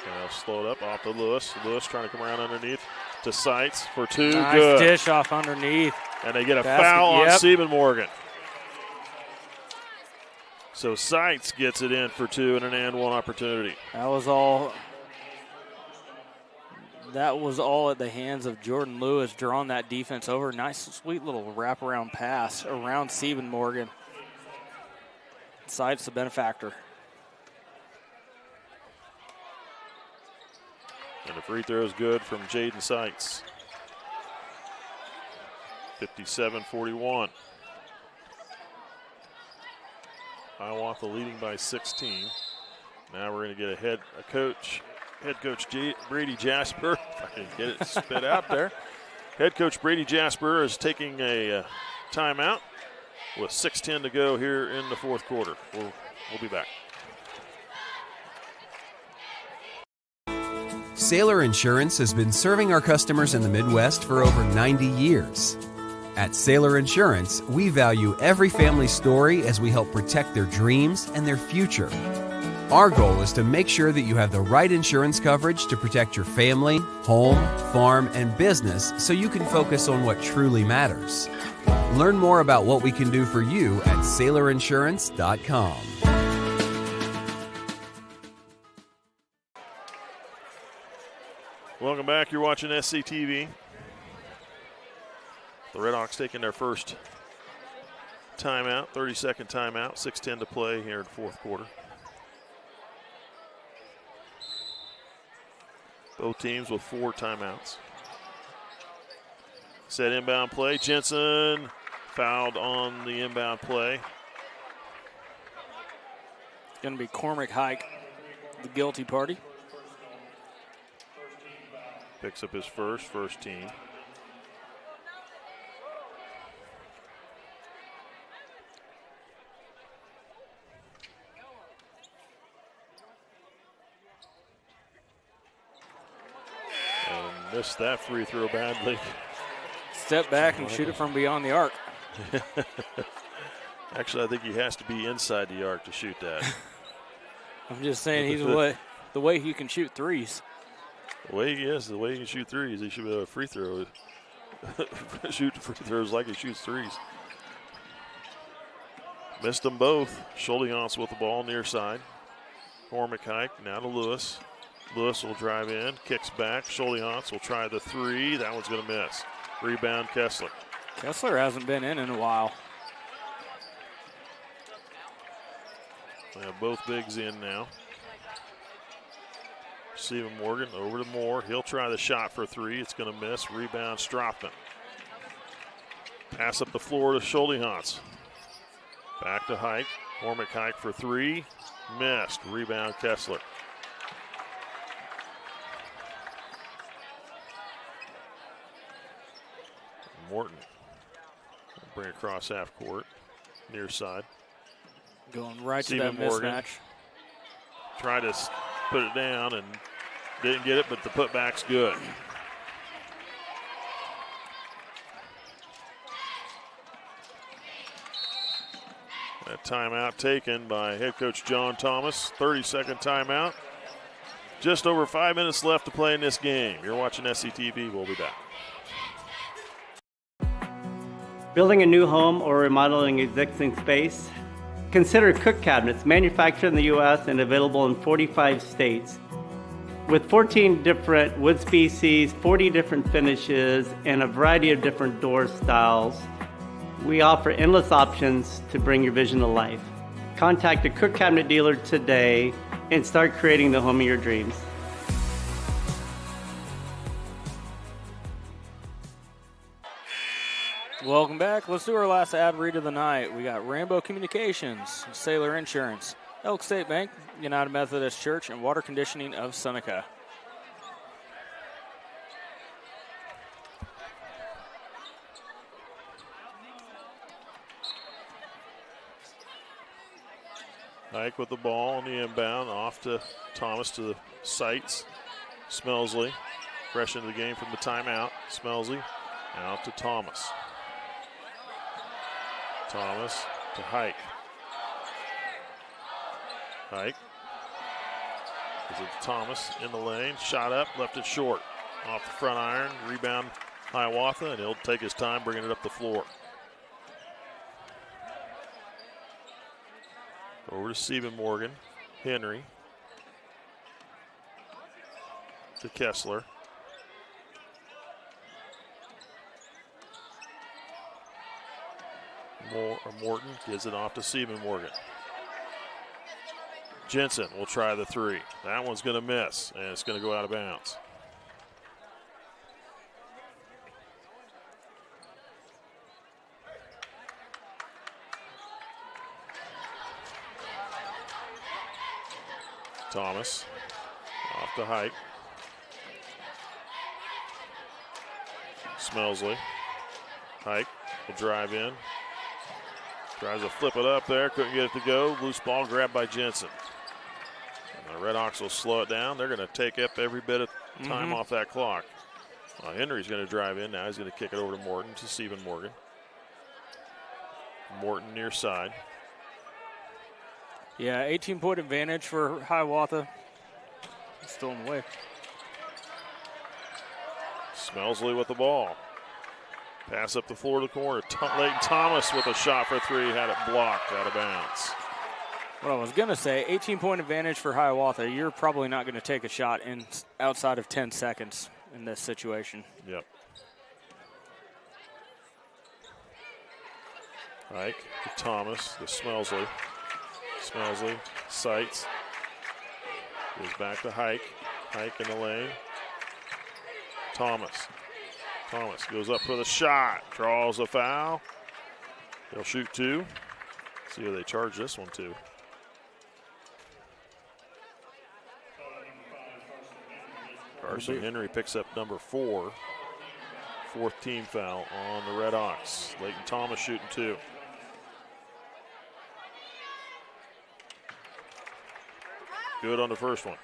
Now slow it up off to Lewis. Lewis trying to come around underneath to Seitz for 2. Nice Good. dish off underneath. And they get a Basket, foul on yep. Stephen Morgan. So Seitz gets it in for 2 and an and 1 opportunity. That was all at the hands of Jordan Lewis, drawing that defense over. Nice, sweet little wraparound pass around Stephen Morgan. Seitz the benefactor. And the free throw is good from Jaden Seitz. 57-41. Hiawatha leading by 16. Now we're going to get head coach Brady Jasper. If I can get it spit out there. Head coach Brady Jasper is taking a timeout with 6:10 to go here in the fourth quarter. We'll be back. Sailor Insurance has been serving our customers in the Midwest for over 90 years. At Sailor Insurance, we value every family story as we help protect their dreams and their future. Our goal is to make sure that you have the right insurance coverage to protect your family, home, farm, and business so you can focus on what truly matters. Learn more about what we can do for you at SailorInsurance.com. Welcome back. You're watching SCTV. The Redhawks taking their first timeout, 30-second timeout, 6:10 to play here in the fourth quarter. Both teams with 4 timeouts. Set inbound play. Jensen fouled on the inbound play. It's going to be Cormac Hike, the guilty party. Picks up his first team. And missed that free throw badly. Step back and shoot it from beyond the arc. Actually, I think he has to be inside the arc to shoot that. I'm just saying he's the way he can shoot threes. The way he can shoot threes, he should be able to free throw. Shoot free throws like he shoots threes. Missed them both. Scholiance with the ball near side. Cormac Hike now to Lewis. Lewis will drive in, kicks back. Scholiance will try the 3. That one's going to miss. Rebound Kessler. Kessler hasn't been in a while. We have both bigs in now. Stephen Morgan over to Moore. He'll try the shot for 3. It's going to miss. Rebound Strothman. Pass up the floor to Scholiance. Back to Hike. Cormac Hike for 3. Missed. Rebound Kessler. Morton. Bring across half court. Near side. Going right Stephen to that Morgan mismatch. Tried to put it down and didn't get it, but the putback's good. That timeout taken by head coach John Thomas. 30-second timeout. Just over 5 minutes left to play in this game. You're watching SCTV. We'll be back. Building a new home or remodeling existing space? Consider Cook Cabinets, manufactured in the U.S. and available in 45 states. With 14 different wood species, 40 different finishes, and a variety of different door styles, we offer endless options to bring your vision to life. Contact a Cook Cabinet dealer today and start creating the home of your dreams. Welcome back. Let's do our last ad read of the night. We got Rambo Communications, Sailor Insurance, Elk State Bank, United Methodist Church, and Water Conditioning of Seneca. Hike with the ball on the inbound, off to Thomas to the sights. Smelsley, fresh into the game from the timeout. Smelsley out to Thomas. Thomas to Hike. Hike. Gives it to Thomas in the lane. Shot up, left it short. Off the front iron, rebound Hiawatha, and he'll take his time bringing it up the floor. Over to Stephen Morgan. Henry. To Kessler. Morton gives it off to Stephen Morgan. Jensen will try the three. That one's going to miss, and it's going to go out of bounds. Thomas off to Hike. Smelsley. Hike will drive in. Tries to flip it up there. Couldn't get it to go. Loose ball grabbed by Jensen. And the Redhawks will slow it down. They're going to take up every bit of time off that clock. Henry's going to drive in now. He's going to kick it over to Morton, to Stephen Morgan. Morton near side. Yeah, 18-point advantage for Hiawatha. Still in the way. Smelsley with the ball. Pass up the floor to the corner. Leighton Thomas with a shot for three. Had it blocked out of bounds. What I was going to say, 18-point advantage for Hiawatha. You're probably not going to take a shot in outside of 10 seconds in this situation. Yep. Hike to Thomas, to Smelsley. Smelsley, sights. Goes back to Hike. Hike in the lane. Thomas. Thomas goes up for the shot. Draws a foul. They'll shoot two. See who they charge this one to. Carson Henry picks up number 4. Fourth team foul on the Redhawks. Leighton Thomas shooting two. Good on the first one.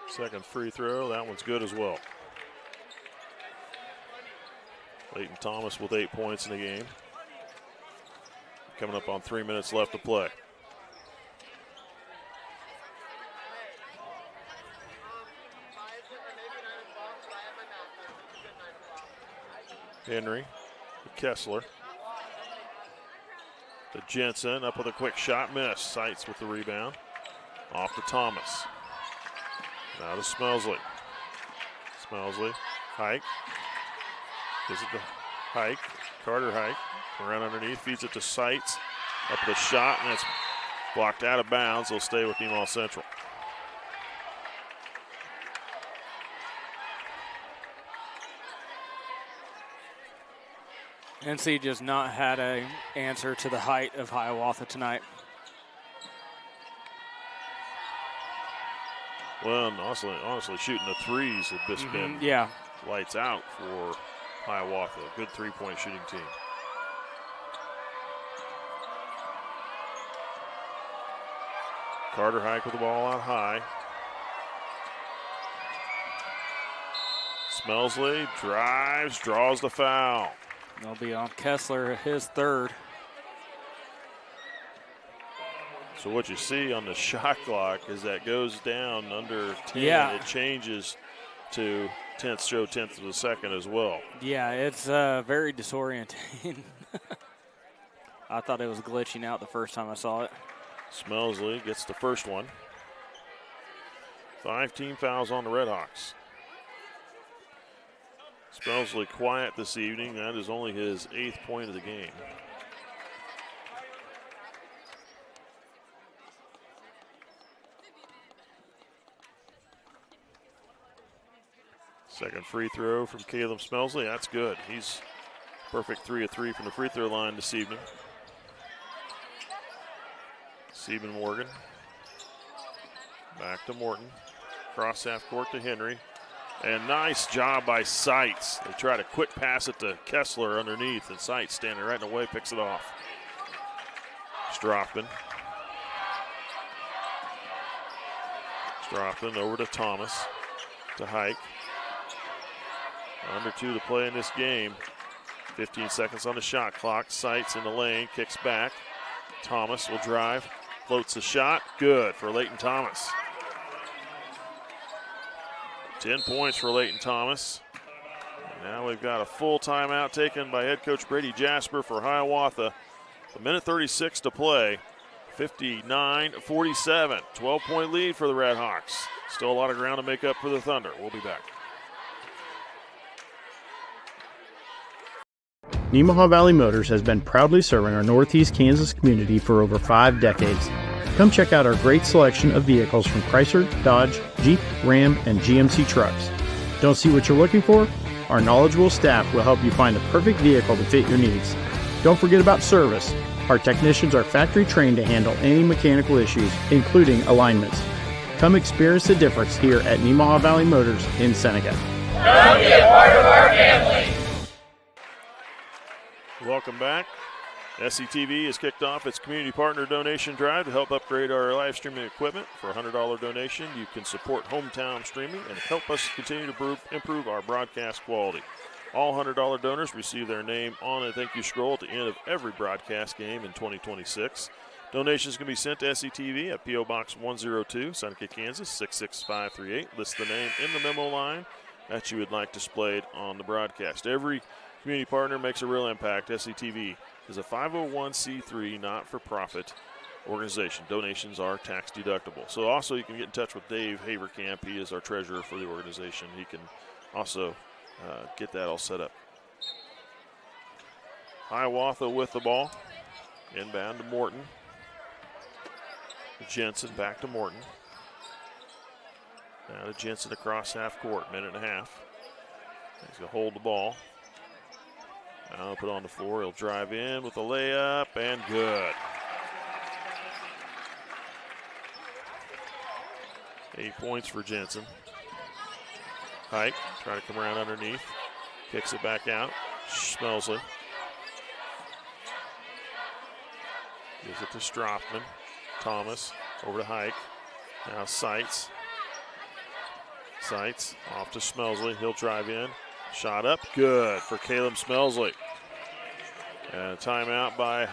Second free throw, that one's good as well. Leighton Thomas with 8 points in the game. Coming up on 3 minutes left to play. Henry to Kessler. To Jensen, up with a quick shot, miss. Sights with the rebound. Off to Thomas. Now to Smelsley. Smelsley, Hike. Gives it to Hike. Carter Hike. Around underneath, feeds it to Sights. Up with a shot, and it's blocked out of bounds. They'll stay with Nemaha Central. NC just not had an answer to the height of Hiawatha tonight. Well, and honestly, shooting the threes have just been lights out for Hiawatha. Good three-point shooting team. Carter Hike with the ball out high. Smelsley drives, draws the foul. They'll be on Kessler, his third. So what you see on the shot clock is that goes down under 10. Yeah. It changes to 10th of a second as well. Yeah, it's very disorienting. I thought it was glitching out the first time I saw it. Smelsley gets the first one. 5 team fouls on the Redhawks. Smelsley quiet this evening. That is only his 8th point of the game. Second free throw from Caleb Smelsley. That's good. He's perfect 3 of 3 from the free throw line this evening. Stephen Morgan. Back to Morton. Cross half court to Henry. And nice job by Seitz. They try to quick pass it to Kessler underneath, and Seitz standing right in the way picks it off. Strothman over to Thomas, to Hike. Under 2 to play in this game. 15 seconds on the shot clock. Seitz in the lane, kicks back. Thomas will drive, floats the shot. Good for Leighton Thomas. 10 points for Leighton Thomas. And now we've got a full timeout taken by head coach Brady Jasper for Hiawatha. A minute 36 to play. 59-47. 12-point lead for the Redhawks. Still a lot of ground to make up for the Thunder. We'll be back. Nemaha Valley Motors has been proudly serving our Northeast Kansas community for over 5 decades. Come check out our great selection of vehicles from Chrysler, Dodge, Jeep, Ram, and GMC trucks. Don't see what you're looking for? Our knowledgeable staff will help you find the perfect vehicle to fit your needs. Don't forget about service. Our technicians are factory trained to handle any mechanical issues, including alignments. Come experience the difference here at Nemaha Valley Motors in Seneca. Come be a part of our family. Welcome back. SCTV has kicked off its community partner donation drive to help upgrade our live streaming equipment. For a $100 donation, you can support hometown streaming and help us continue to improve our broadcast quality. All $100 donors receive their name on a thank you scroll at the end of every broadcast game in 2026. Donations can be sent to SCTV at P.O. Box 102, Seneca, Kansas 66538. List the name in the memo line that you would like displayed on the broadcast. Every community partner makes a real impact. SCTV is a 501c3 not-for-profit organization. Donations are tax deductible. So also you can get in touch with Dave Haverkamp. He is our treasurer for the organization. He can also get that all set up. Hiawatha with the ball. Inbound to Morton. Jensen back to Morton. Now to Jensen across half court. Minute and a half. He's going to hold the ball. Now put it on the floor. He'll drive in with a layup, and good. 8 points for Jensen. Hike trying to come around underneath. Kicks it back out. Smelsley. Gives it to Strothman. Thomas over to Hike. Now Seitz. Seitz off to Smelsley. He'll drive in. Shot up. Good for Caleb Smelsley. And a timeout by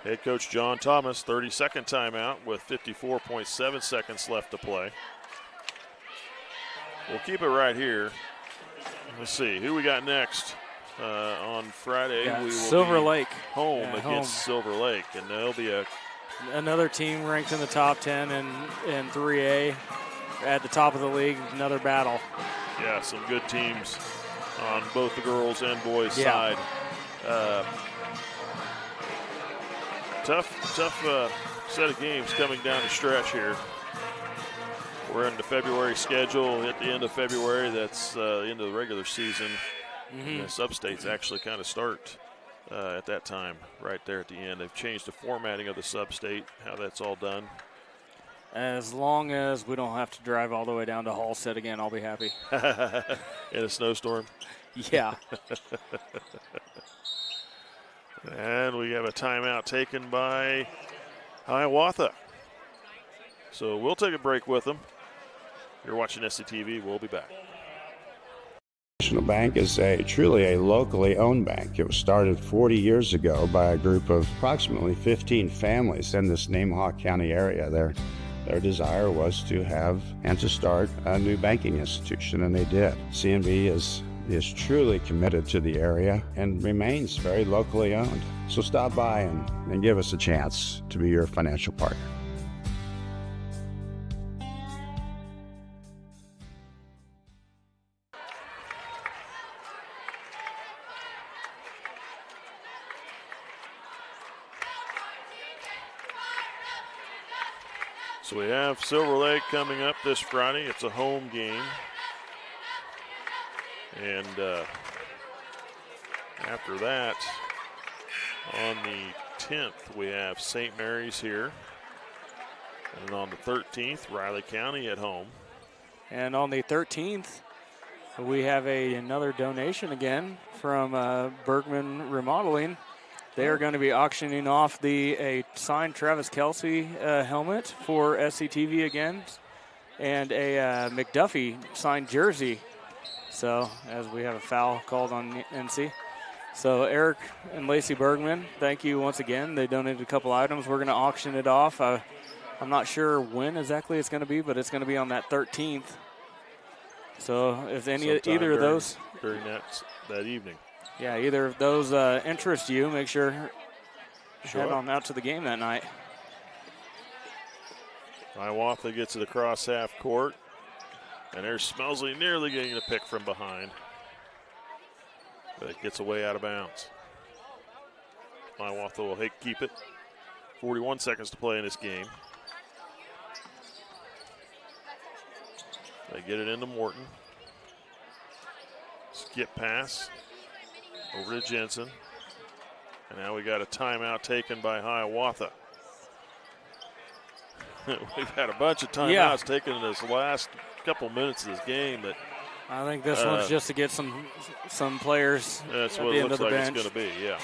head coach John Thomas. 32nd timeout with 54.7 seconds left to play. We'll keep it right here. Let's see who we got next. On Friday, we will Silver be Lake home against Silver Lake, and there'll be another team ranked in the top 10 in 3A at the top of the league. Another battle. Yeah, some good teams on both the girls' and boys' side. Tough set of games coming down the stretch here. We're in the February schedule. At the end of February, that's the end of the regular season. Mm-hmm. The sub-states actually kind of start at that time, right there at the end. They've changed the formatting of the sub-state, how that's all done. As long as we don't have to drive all the way down to Halstead again, I'll be happy. In a snowstorm? Yeah. And we have a timeout taken by Hiawatha. So we'll take a break with them. You're watching SCTV. We'll be back. National Bank is truly a locally owned bank. It was started 40 years ago by a group of approximately 15 families in this Nemaha County area. Their desire was to have and to start a new banking institution, and they did. CNB is truly committed to the area and remains very locally owned. So stop by and give us a chance to be your financial partner. So we have Silver Lake coming up this Friday. It's a home game. And after that, on the 10th, we have St. Mary's here. And on the 13th, Riley County at home. And on the 13th, We have another donation again from Bergman Remodeling. They are going to be auctioning off a signed Travis Kelce helmet for SCTV again, and a McDuffie signed jersey. So, as we have a foul called on NC. So, Eric and Lacey Bergman, thank you once again. They donated a couple items. We're going to auction it off. I'm not sure when exactly it's going to be, but it's going to be on that 13th. So, if either of those during that evening, yeah, either of those interest you, make sure head on out to the game that night. Hiawatha gets it across half court, and there's Smelsley nearly getting a pick from behind, but it gets away out of bounds. Hiawatha will keep it. 41 seconds to play in this game. They get it into Morton. Skip pass over to Jensen. And now we got a timeout taken by Hiawatha. We've had a bunch of timeouts taken in this last couple minutes of this game. That I think this one's just to get some players that's at what the it end looks of the like bench. it's going to be, yeah.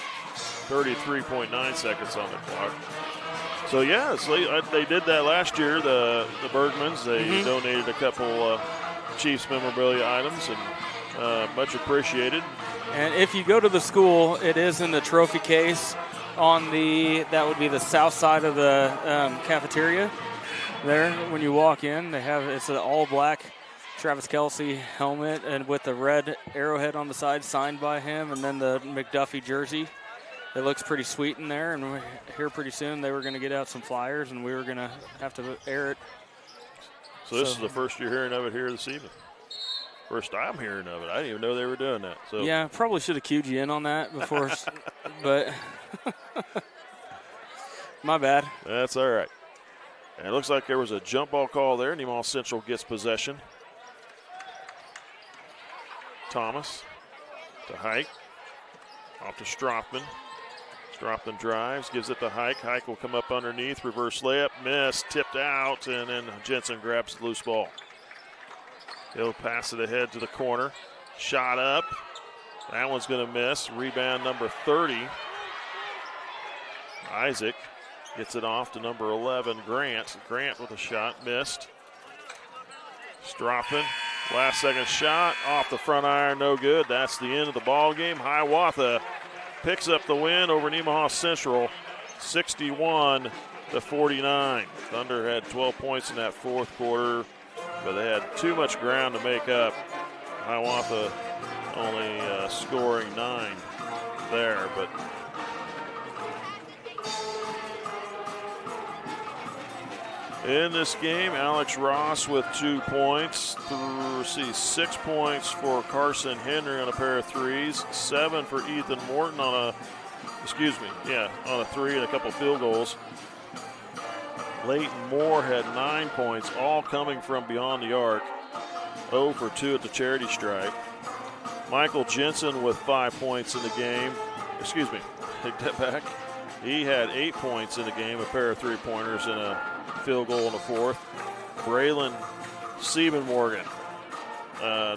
33.9 seconds on the clock. So, yeah, they did that last year, the Bergmans. They donated a couple Chiefs memorabilia items, and much appreciated. And if you go to the school, it is in the trophy case on that would be the south side of the cafeteria. There, when you walk in, it's an all-black Travis Kelce helmet and with the red arrowhead on the side signed by him, and then the McDuffie jersey. It looks pretty sweet in there, and we're here pretty soon. They were going to get out some flyers, and we were going to have to air it. So this is the first you're hearing of it here this evening. First I'm hearing of it. I didn't even know they were doing that. So yeah, probably should have cued you in on that before, but my bad. That's all right. And it looks like there was a jump ball call there. Nemaha Central gets possession. Thomas to Hike. Off to Strothman. Strothman drives, gives it to Hike. Hike will come up underneath. Reverse layup, miss, tipped out, and then Jensen grabs the loose ball. He'll pass it ahead to the corner. Shot up. That one's going to miss. Rebound number 30. Isaac gets it off to number 11, Grant. Grant with a shot, missed. Strothman, last second shot, off the front iron, no good. That's the end of the ball game. Hiawatha picks up the win over Nemaha Central, 61-49. Thunder had 12 points in that fourth quarter, but they had too much ground to make up. Hiawatha only scoring 9 there, but in this game, Alex Ross with 2 points. 6 points for Carson Henry on a pair of threes. 7 for Ethan Morton on a three and a couple field goals. Leighton Moore had 9 points, all coming from beyond the arc. 0 for 2 at the charity stripe. Michael Jensen with 5 points in the game. Take that back. He had 8 points in the game, a pair of three-pointers and a field goal in the fourth. Braylon Siebenmorgan.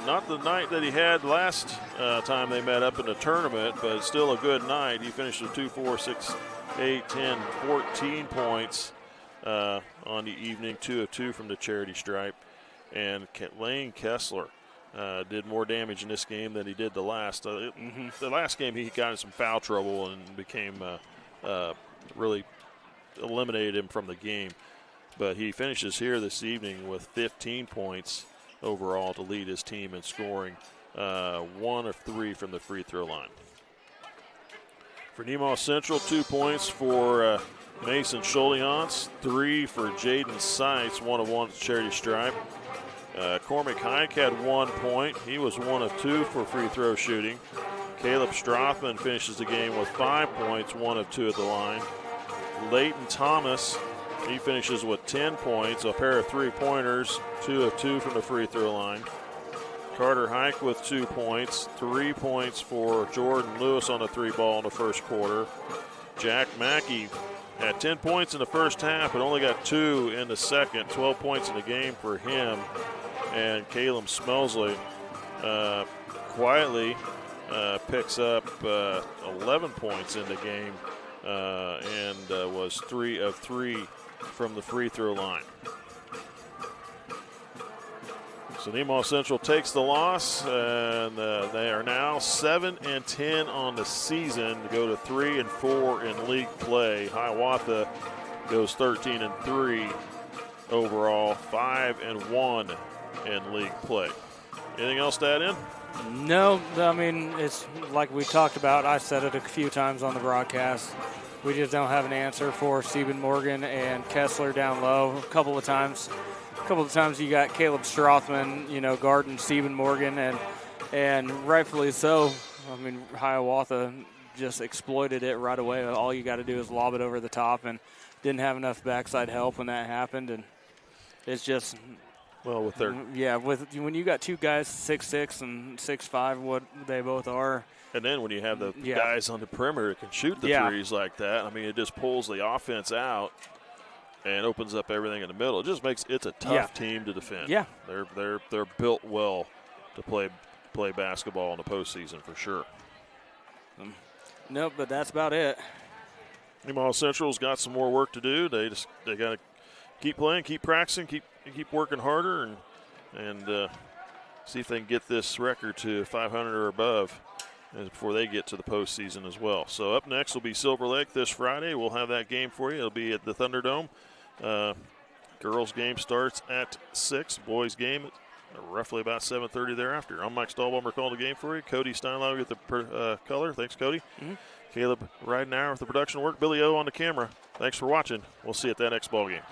Not the night that he had last time they met up in the tournament, but still a good night. He finished with 2, 4, 6, 8, 10, 14 points on the evening, 2 of 2 from the charity stripe. And Lane Kessler did more damage in this game than he did the last. The last game he got in some foul trouble and became really eliminated him from the game. But he finishes here this evening with 15 points overall to lead his team in scoring, 1 of 3 from the free throw line. For Nemaha Central, 2 points for Mason Scholiance, 3 for Jaden Seitz, 1 of 1 at the charity stripe. Cormac Hike had 1 point. He was 1 of 2 for free throw shooting. Caleb Strothman finishes the game with 5 points, 1 of 2 at the line. Leighton Thomas, he finishes with 10 points, a pair of three-pointers, 2 of 2 from the free throw line. Carter Hike with 2 points, 3 points for Jordan Lewis on the 3-ball in the first quarter. Jack Mackey had 10 points in the first half, but only got 2 in the second. 12 points in the game for him. And Caleb Smelsley quietly picks up 11 points in the game and was 3 of 3 from the free throw line. So Nemaha Central takes the loss, and they are now 7-10 on the season to go to 3-4 in league play. Hiawatha goes 13-3 overall, 5-1 in league play. Anything else to add in? No, I mean, it's like we talked about. I said it a few times on the broadcast. We just don't have an answer for Stephen Morgan and Kessler down low. A couple of times you got Caleb Strothman, guarding Stephen Morgan, and rightfully so. I mean, Hiawatha just exploited it right away. All you got to do is lob it over the top, and didn't have enough backside help when that happened. And it's just, well, when you got two guys 6'6" and 6'5", what they both are. And then when you have the guys on the perimeter that can shoot the threes like that, I mean, it just pulls the offense out and opens up everything in the middle. It just makes it's a tough team to defend. Yeah, they're built well to play basketball in the postseason for sure. Nope, but that's about it. Nemaha Central's got some more work to do. They got to keep playing, keep practicing, keep working harder, and see if they can get this record to 500 or above before they get to the postseason as well. So up next will be Silver Lake this Friday. We'll have that game for you. It'll be at the Thunderdome. Girls game starts at 6. Boys game at roughly about 7:30 thereafter. I'm Mike Stahlbomber calling the game for you. Cody Steinlau with the color. Thanks, Cody. Mm-hmm. Caleb Ridenauer with the production work. Billy O on the camera. Thanks for watching. We'll see you at that next ball game.